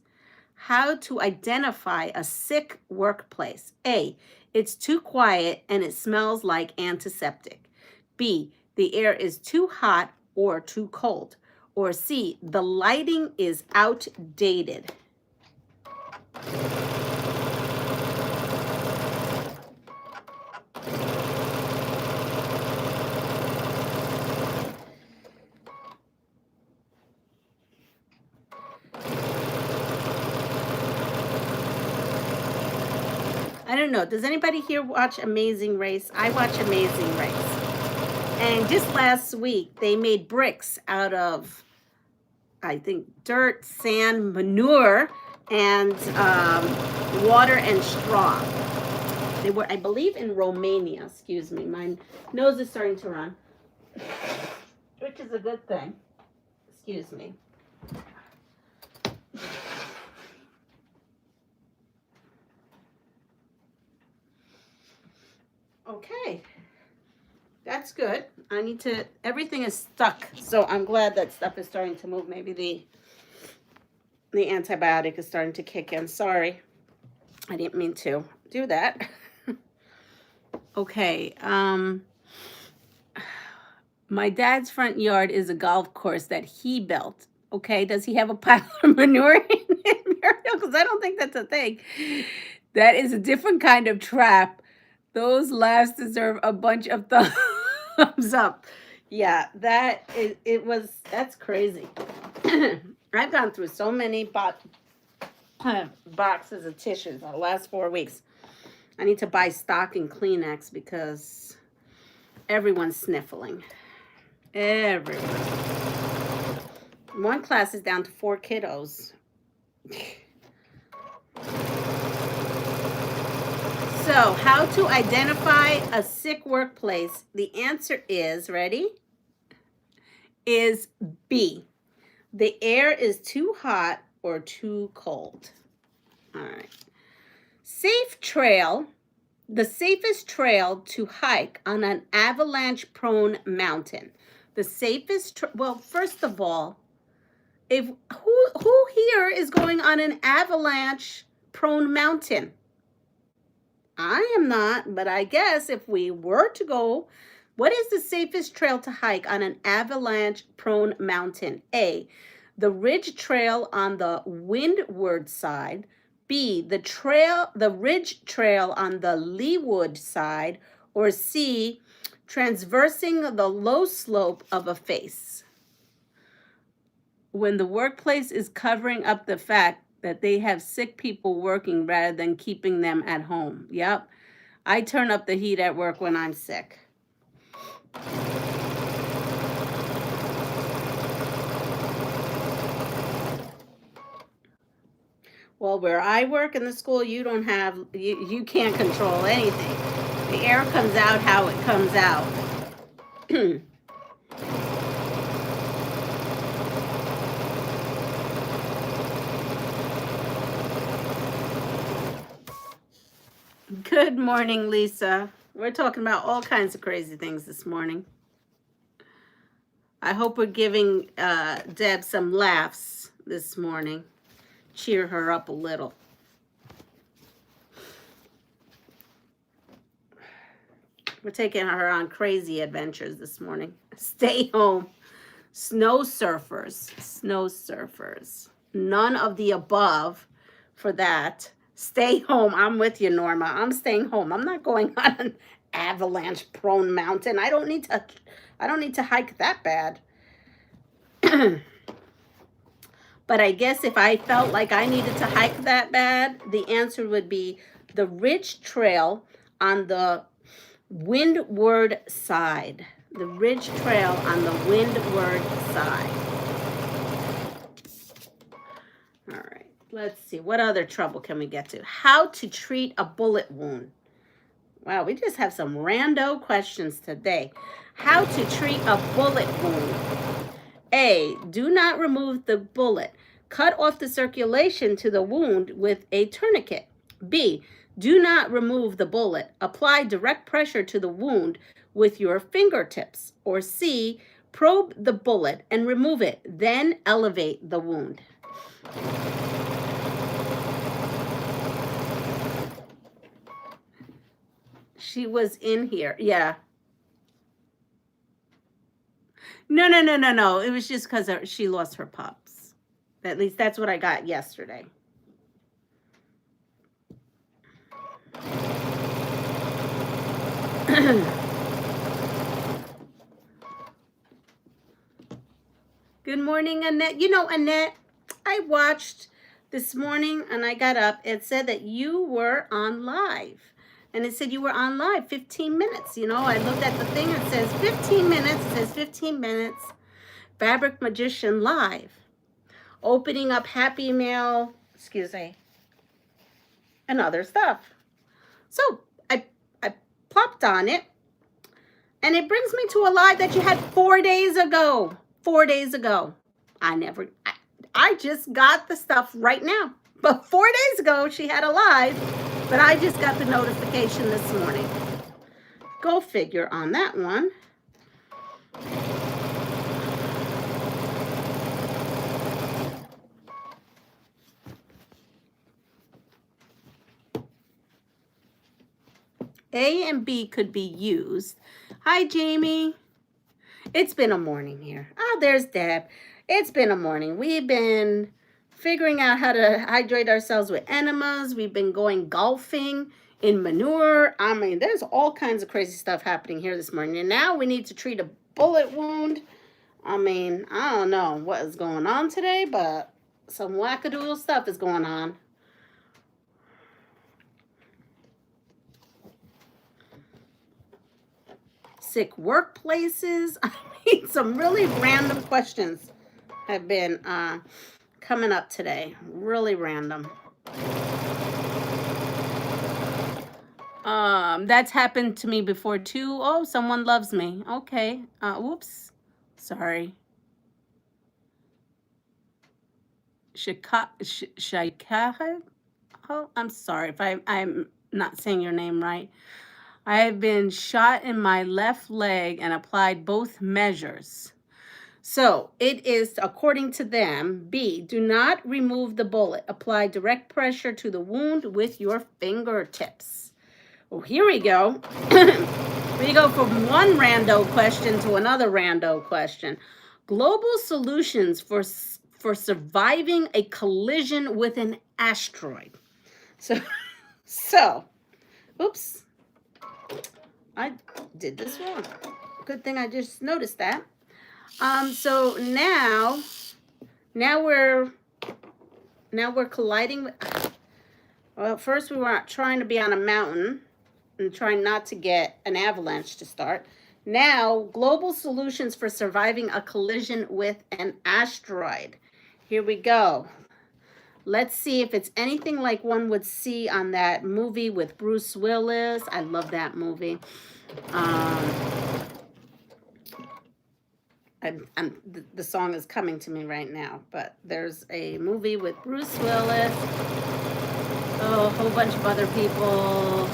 how to identify a sick workplace. A, it's too quiet and it smells like antiseptic. B, the air is too hot or too cold. Or C, the lighting is outdated. I don't know. Does anybody here watch Amazing Race? I watch Amazing Race. And just last week, they made bricks out of, I think, dirt, sand, manure, and water and straw. They were, I believe, in Romania. Excuse me. My nose is starting to run, which is a good thing. Excuse me. Okay, that's good. I need to, everything is stuck, so I'm glad that stuff is starting to move. Maybe the antibiotic is starting to kick in. Sorry, I didn't mean to do that. Okay, my dad's front yard is a golf course that he built. Okay, does he have a pile of manure in it, Muriel? Because I don't think that's a thing. That is a different kind of trap. Those laughs deserve a bunch of thumbs up. Yeah, that is, that's crazy. I've gone through so many boxes of tissues in the last 4 weeks. I need to buy stock and Kleenex because everyone's sniffling. Everyone. One class is down to 4 kiddos. So, how to identify a sick workplace? The answer is, ready? Is B. The air is too hot or too cold. All right. Safe trail. The safest trail to hike on an avalanche-prone mountain. The safest, well, first of all, if who here is going on an avalanche-prone mountain? I am not, but I guess if we were to go, what is the safest trail to hike on an avalanche-prone mountain? A, the ridge trail on the windward side. B, the ridge trail on the leeward side. Or C, transversing the low slope of a face. When the workplace is covering up the fact that they have sick people working rather than keeping them at home. Yep. I turn up the heat at work when I'm sick. Well, where I work in the school, you don't have, you can't control anything. The air comes out how it comes out. Good morning, Lisa. We're talking about all kinds of crazy things this morning. I hope we're giving Deb some laughs this morning. Cheer her up a little. We're taking her on crazy adventures this morning. Stay home. Snow surfers. None of the above for that. Stay home. I'm with you, Norma. I'm staying home. I'm not going on an avalanche-prone mountain. I don't need to hike that bad. But I guess if I felt like I needed to hike that bad, the answer would be the ridge trail on the windward side. The ridge trail on the windward side. All right, let's see. What other trouble can we get to? How to treat a bullet wound. Wow, we just have some rando questions today. How to treat a bullet wound. A, do not remove the bullet. Cut off the circulation to the wound with a tourniquet. B, do not remove the bullet. Apply direct pressure to the wound with your fingertips. Or C, probe the bullet and remove it, then elevate the wound. She was in here. Yeah. No. It was just because she lost her pups. At least that's what I got yesterday. Good morning, Annette. You know, Annette, I watched this morning and I got up. It said that you were on live. And it said you were on live 15 minutes. You know, I looked at the thing. It says 15 minutes. It says 15 minutes. Fabric Magician live. Opening up Happy Mail, excuse me, and other stuff. So I plopped on it. And it brings me to a live that you had 4 days ago. 4 days ago. I just got the stuff right now. But 4 days ago, she had a live. But I just got the notification this morning. Go figure on that one. A and B could be used. Hi, Jamie. It's been a morning here. Oh, there's Deb. It's been a morning. We've been figuring out how to hydrate ourselves with enemas. We've been going golfing in manure. I mean, there's all kinds of crazy stuff happening here this morning. And now we need to treat a bullet wound. I mean, I don't know what is going on today, but some wackadoodle stuff is going on. Sick workplaces. I mean, some really random questions have been coming up today. Really random. That's happened to me before too. Oh, someone loves me. Okay. Whoops. Sorry. Shaikaha? Oh, I'm sorry if I'm not saying your name right. I have been shot in my left leg and applied both measures. So it is, according to them, B, do not remove the bullet. Apply direct pressure to the wound with your fingertips. Well, here we go. We go from one rando question to another rando question. Global solutions for surviving a collision with an asteroid. So, oops. I did this wrong. Good thing I just noticed that. So now we're colliding with, well, first we were trying to be on a mountain and trying not to get an avalanche to start. Now, global solutions for surviving a collision with an asteroid. Here we go. Let's see if it's anything like one would see on that movie with Bruce Willis. I love that movie. The song is coming to me right now, but there's a movie with Bruce Willis, a whole bunch of other people.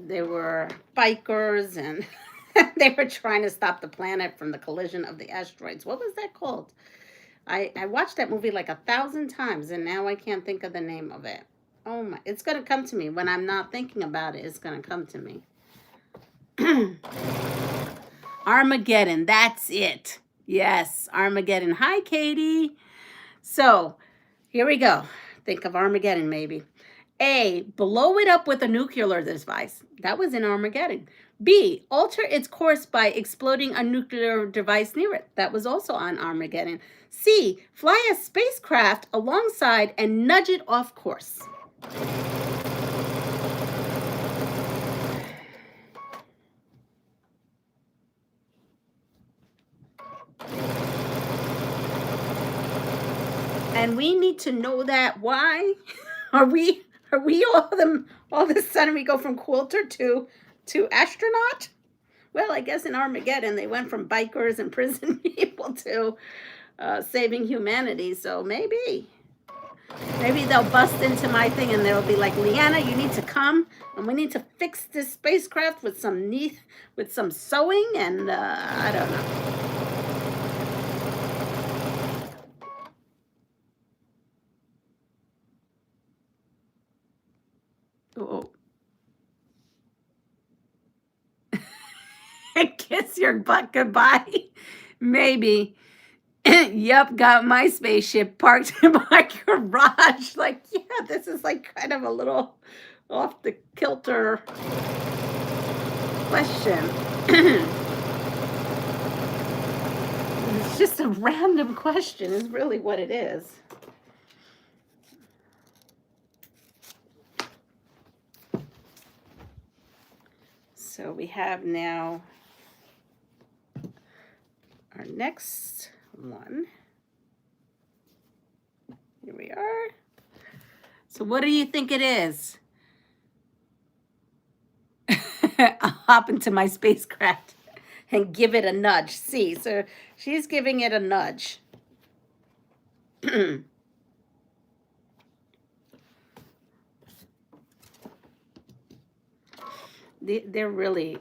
They were bikers and they were trying to stop the planet from the collision of the asteroids. What was that called? I watched that movie like 1,000 times and now I can't think of the name of it. Oh my, it's going to come to me. When I'm not thinking about it, it's going to come to me. Armageddon, that's it. Yes, Armageddon. Hi, Katie. So, here we go. Think of Armageddon, maybe. A, blow it up with a nuclear device. That was in Armageddon. B, alter its course by exploding a nuclear device near it. That was also on Armageddon. C, fly a spacecraft alongside and nudge it off course. And we need to know that. Why? Are we all of a sudden we go from quilter to astronaut? Well, I guess in Armageddon they went from bikers and prison people to saving humanity. So maybe they'll bust into my thing and they'll be like, Leanna, you need to come and we need to fix this spacecraft with some sewing and I don't know. Oh. Kiss your butt goodbye. Maybe. Yup, got my spaceship parked in my garage. Like, yeah, this is like kind of a little off the kilter question. It's just a random question is really what it is. So we have now our next one. Here we are. So what do you think it is? I'll hop into my spacecraft and give it a nudge. See, so she's giving it a nudge. They're really,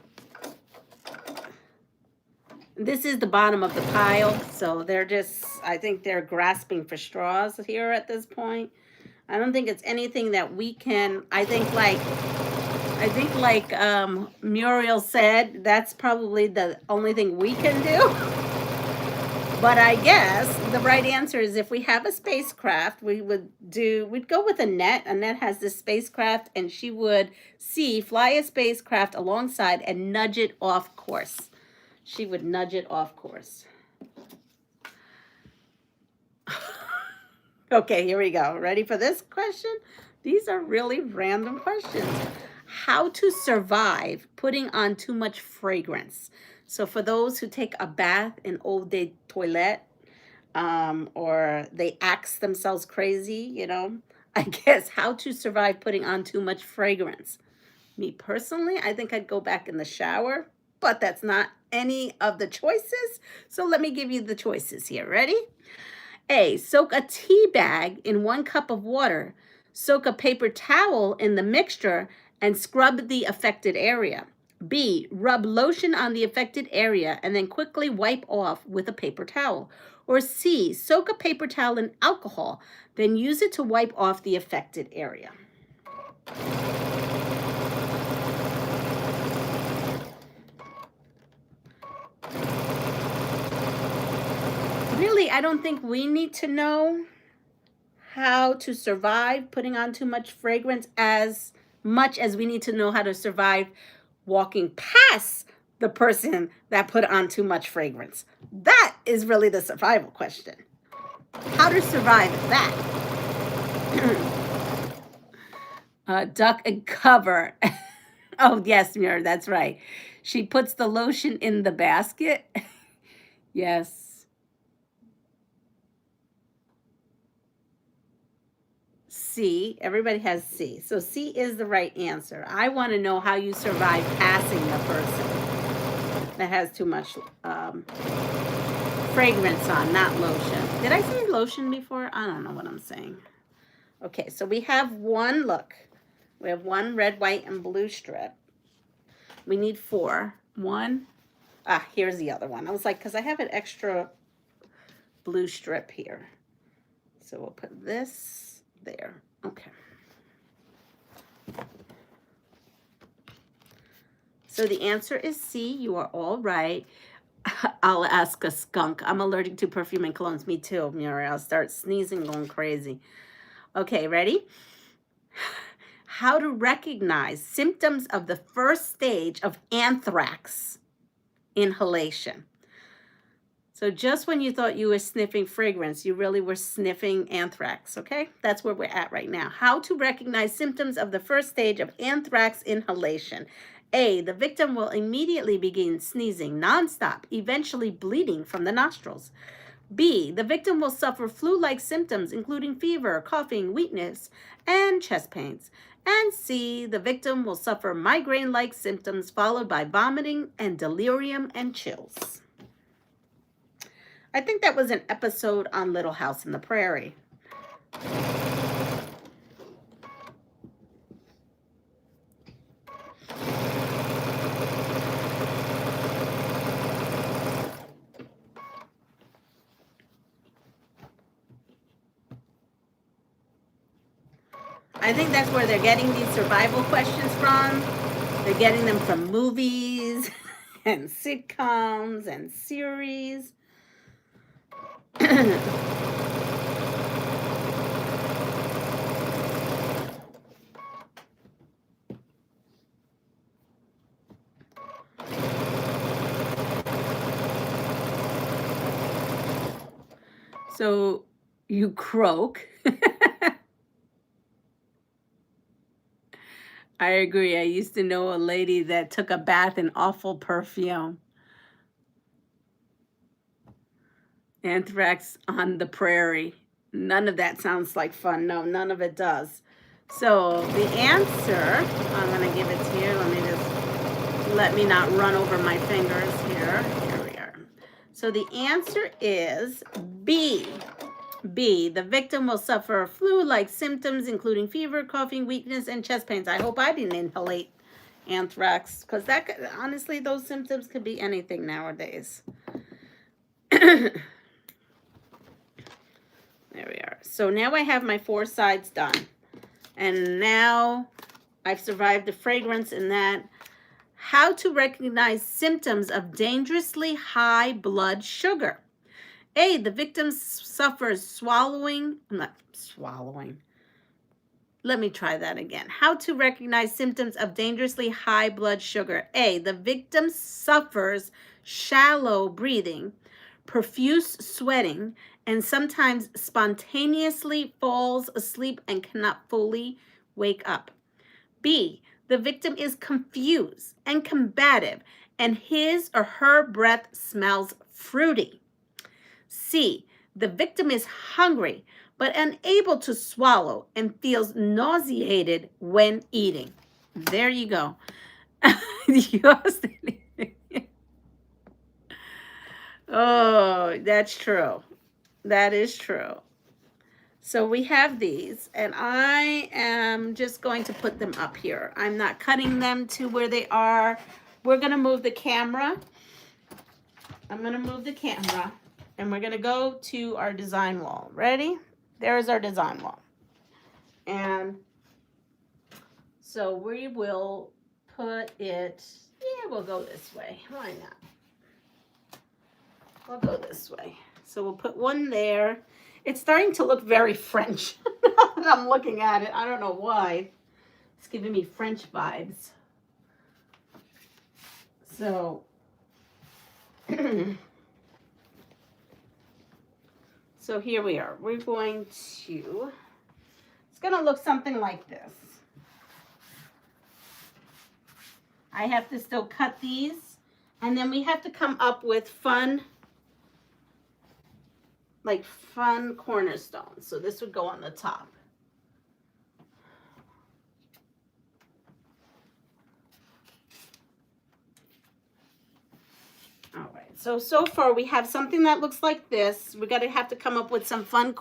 this is the bottom of the pile, so they're just, I think they're grasping for straws here at this point. I don't think it's anything that we can, I think like Muriel said, that's probably the only thing we can do. But I guess the right answer is if we have a spacecraft, we'd go with a net. A net has this spacecraft, and she would fly a spacecraft alongside and nudge it off course. She would nudge it off course. Okay, here we go. Ready for this question? These are really random questions. How to survive putting on too much fragrance. So for those who take a bath in eau de toilette, or they axe themselves crazy, you know, I guess how to survive putting on too much fragrance. Me personally, I think I'd go back in the shower, but that's not any of the choices. So let me give you the choices here. Ready? A, soak a tea bag in 1 cup of water. Soak a paper towel in the mixture and scrub the affected area. B, rub lotion on the affected area and then quickly wipe off with a paper towel. Or C, soak a paper towel in alcohol, then use it to wipe off the affected area. Really, I don't think we need to know how to survive putting on too much fragrance as much as we need to know how to survive walking past the person that put on too much fragrance. That is really the survival question. How to survive that. Duck and cover. Oh, yes, Mira, that's right. She puts the lotion in the basket. Yes. C. Everybody has C. So C is the right answer. I want to know how you survive passing a person that has too much fragrance on, not lotion. Did I say lotion before? I don't know what I'm saying. Okay, so we have one, look. We have 1 red, white, and blue strip. We need 4. 1. Here's the other one. I was like, because I have an extra blue strip here. So we'll put this there. Okay. So the answer is C. You are all right. I'll ask a skunk. I'm allergic to perfume and colognes. Me too, Muriel. I'll start sneezing, going crazy. Okay, ready? How to recognize symptoms of the first stage of anthrax inhalation. So just when you thought you were sniffing fragrance, you really were sniffing anthrax, okay? That's where we're at right now. How to recognize symptoms of the first stage of anthrax inhalation. A, the victim will immediately begin sneezing nonstop, eventually bleeding from the nostrils. B, the victim will suffer flu-like symptoms, including fever, coughing, weakness, and chest pains. And C, the victim will suffer migraine-like symptoms followed by vomiting and delirium and chills. I think that was an episode on Little House on the Prairie. I think that's where they're getting these survival questions from. They're getting them from movies and sitcoms and series. So you croak. I agree. I used to know a lady that took a bath in awful perfume. Anthrax on the prairie. None of that sounds like fun. No, none of it does. So the answer, I'm going to give it to you. Let me not run over my fingers here. Here we are. So the answer is B. B. The victim will suffer flu-like symptoms, including fever, coughing, weakness, and chest pains. I hope I didn't inhalate anthrax, because honestly, those symptoms could be anything nowadays. There we are. So now I have my 4 sides done. And now I've survived the fragrance in that. How to recognize symptoms of dangerously high blood sugar. A, the victim suffers swallowing. Let me try that again. How to recognize symptoms of dangerously high blood sugar. A, the victim suffers shallow breathing, profuse sweating, and sometimes spontaneously falls asleep and cannot fully wake up. B, the victim is confused and combative, and his or her breath smells fruity. C, the victim is hungry but unable to swallow and feels nauseated when eating. There you go. Oh, that's true. That is true. So we have these, and I am just going to put them up here. I'm not cutting them to where they are. We're going to move the camera. I'm going to move the camera, and we're going to go to our design wall. Ready? There's our design wall. And so we will put it, yeah, we'll go this way. Why not? We'll go this way. So we'll put one there. It's starting to look very French. I'm looking at it. I don't know why. It's giving me French vibes. So, so here we are. We're going to, it's going to look something like this. I have to still cut these. And then we have to come up with fun cornerstones. So this would go on the top. All right, so far we have something that looks like this. We're gonna have to come up with some fun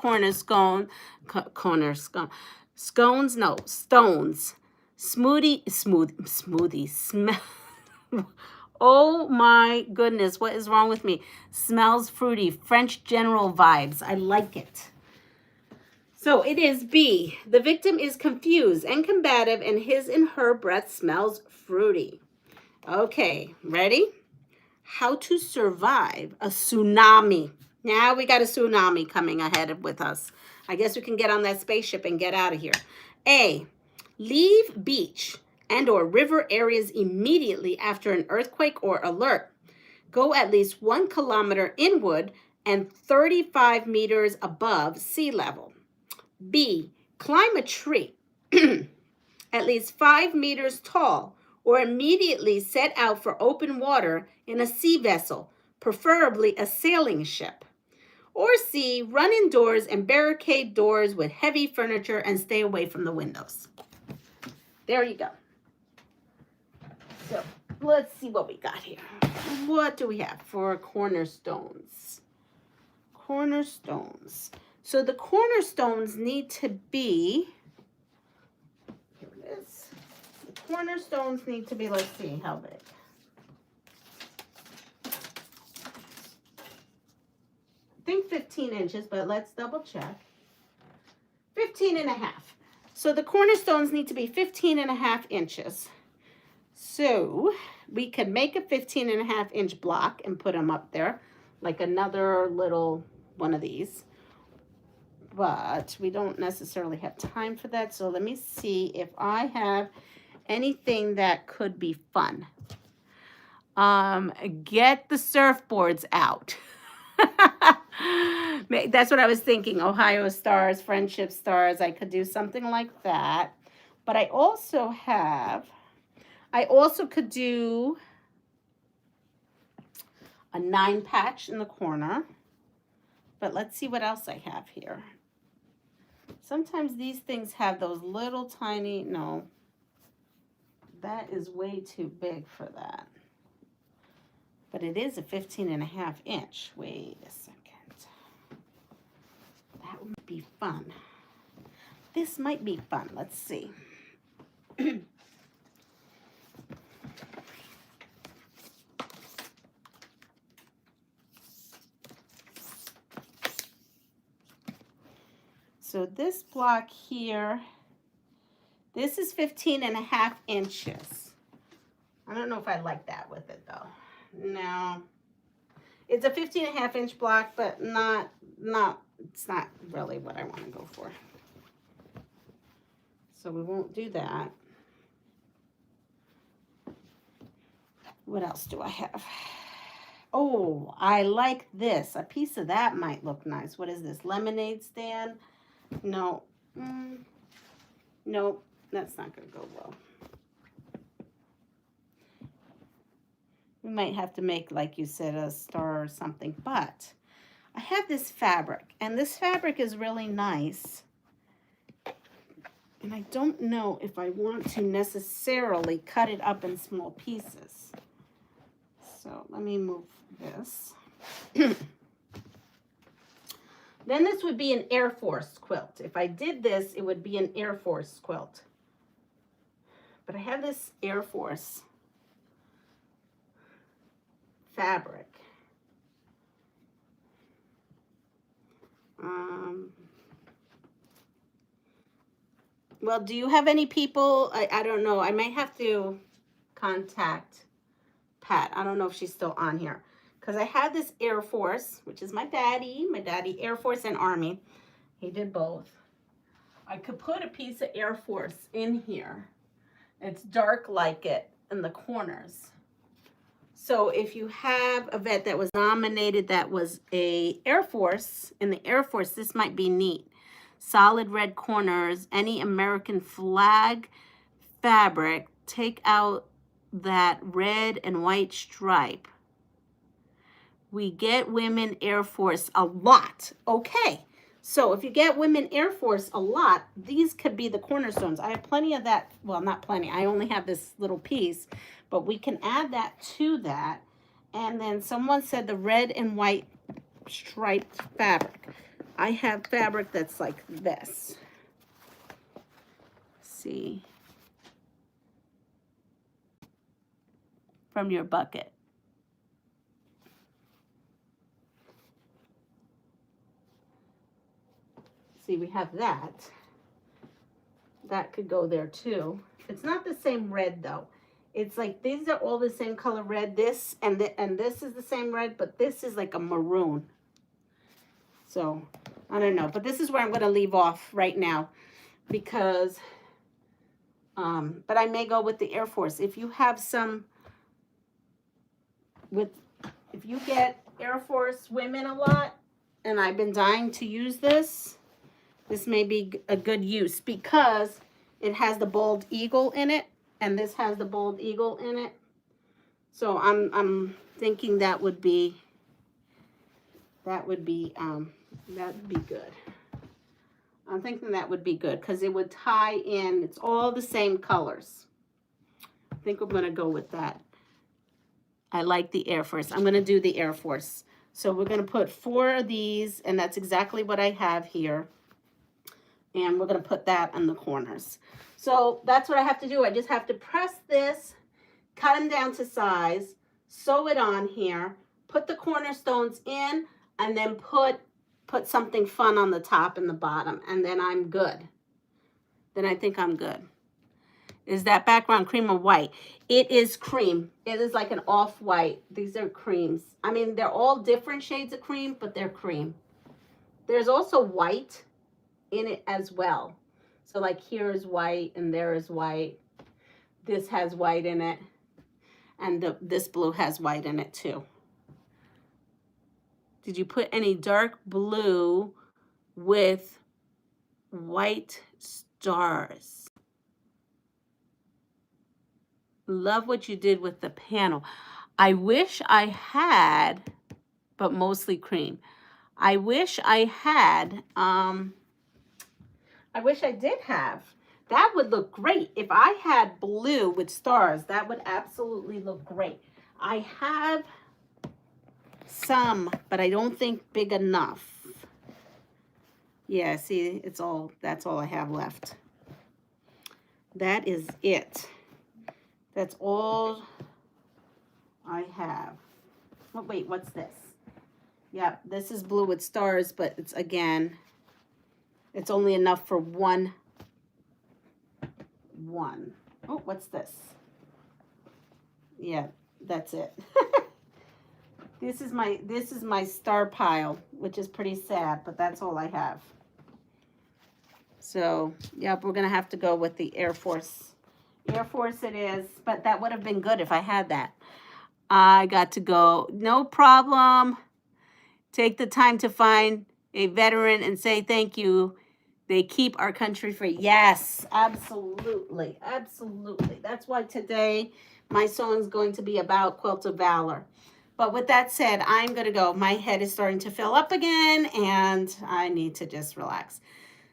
stones. Smoothie, smell. Oh my goodness, what is wrong with me? Smells fruity, French general vibes. I like it. So it is B. The victim is confused and combative, and his and her breath smells fruity. Okay, ready? How to survive a tsunami. Now we got a tsunami coming ahead with us. I guess we can get on that spaceship and get out of here. A. Leave beach and or river areas immediately after an earthquake or alert. Go at least 1 kilometer inward and 35 meters above sea level. B. Climb a tree at least 5 meters tall or immediately set out for open water in a sea vessel, preferably a sailing ship. Or C. Run indoors and barricade doors with heavy furniture and stay away from the windows. There you go. So let's see what we got here. What do we have for cornerstones? Cornerstones. So the cornerstones need to be, here it is. The cornerstones need to be, let's see how big. I think 15 inches, but let's double check. 15 and a half. So the cornerstones need to be 15 and a half inches. So we could make a 15.5-inch block and put them up there, like another little one of these. But we don't necessarily have time for that. So let me see if I have anything that could be fun. Get the surfboards out. That's what I was thinking. Ohio stars, friendship stars. I could do something like that. But I also could do a 9 patch in the corner. But let's see what else I have here. Sometimes these things have those little tiny, no, that is way too big for that. But it is a 15.5-inch. Wait a second. That would be fun. This might be fun. Let's see. So this block here, this is 15.5 inches. I don't know if I like that with it though. No. It's a 15.5-inch block, but it's not really what I want to go for. So we won't do that. What else do I have? Oh, I like this. A piece of that might look nice. What is this? Lemonade stand? No. Nope. That's not going to go well. We might have to make, like you said, a star or something. But I have this fabric. And this fabric is really nice. And I don't know if I want to necessarily cut it up in small pieces. So let me move this. Then this would be an Air Force quilt. If I did this, it would be an Air Force quilt. But I have this Air Force fabric. Well, do you have any people? I don't know. I might have to contact Pat. I don't know if she's still on here. Because I have this Air Force, which is my daddy Air Force and Army. He did both. I could put a piece of Air Force in here. It's dark like it in the corners. So if you have a vet that was nominated that was a Air Force, in the Air Force, this might be neat. Solid red corners, any American flag fabric, take out that red and white stripe. We get women Air Force a lot. Okay, so if you get women Air Force a lot, these could be the cornerstones. I have plenty of that. Well, not plenty. I only have this little piece, but we can add that to that. And then someone said the red and white striped fabric. I have fabric that's like this. See? From your bucket. See, we have that. That could go there too. It's not the same red though. It's like these are all the same color red. This and this is the same red, but this is like a maroon. So I don't know, but this is where I'm going to leave off right now because, but I may go with the Air Force. If you have some if you get Air Force women a lot, and I've been dying to use this, this may be a good use because it has the bald eagle in it, and this has the bald eagle in it. So I'm thinking that would be good. I'm thinking that would be good because it would tie in. It's all the same colors. I think I'm going to go with that. I like the Air Force. I'm going to do the Air Force. So we're going to put 4 of these, and that's exactly what I have here. And we're going to put that on the corners. So that's what I have to do. I just have to press this, cut them down to size, sew it on here, put the cornerstones in, and then put something fun on the top and the bottom, and then I'm good. Then I think I'm good. Is that background cream or white? It is cream. It is like an off-white. These are creams. I mean, they're all different shades of cream, but they're cream. There's also white in it as well. So like here is white and there is white. This has white in it. And this blue has white in it too. Did you put any dark blue with white stars? Love what you did with the panel. I wish I had, but mostly cream. I wish I had, I wish I did have. That would look great. If I had blue with stars, that would absolutely look great. I have some, but I don't think big enough. Yeah, see, it's all, that's all I have left. That is it. That's all I have. Oh, wait, what's this? Yeah, this is blue with stars, but it's, again, it's only enough for one. Oh, what's this? Yeah, that's it. This is my star pile, which is pretty sad, but that's all I have. So, yep, we're going to have to go with the Air Force. Air Force it is, but that would have been good if I had that. I got to go. No problem. Take the time to find a veteran and say thank you. They keep our country free. Yes, absolutely. Absolutely. That's why today my song is going to be about Quilt of Valor. But with that said, I'm going to go. My head is starting to fill up again, and I need to just relax.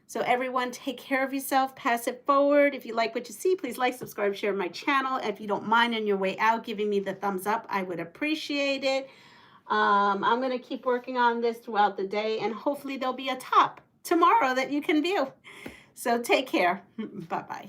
So everyone, take care of yourself. Pass it forward. If you like what you see, please like, subscribe, share my channel. If you don't mind on your way out giving me the thumbs up, I would appreciate it. I'm going to keep working on this throughout the day, and hopefully there'll be a top tomorrow that you can view. So take care. Bye-bye.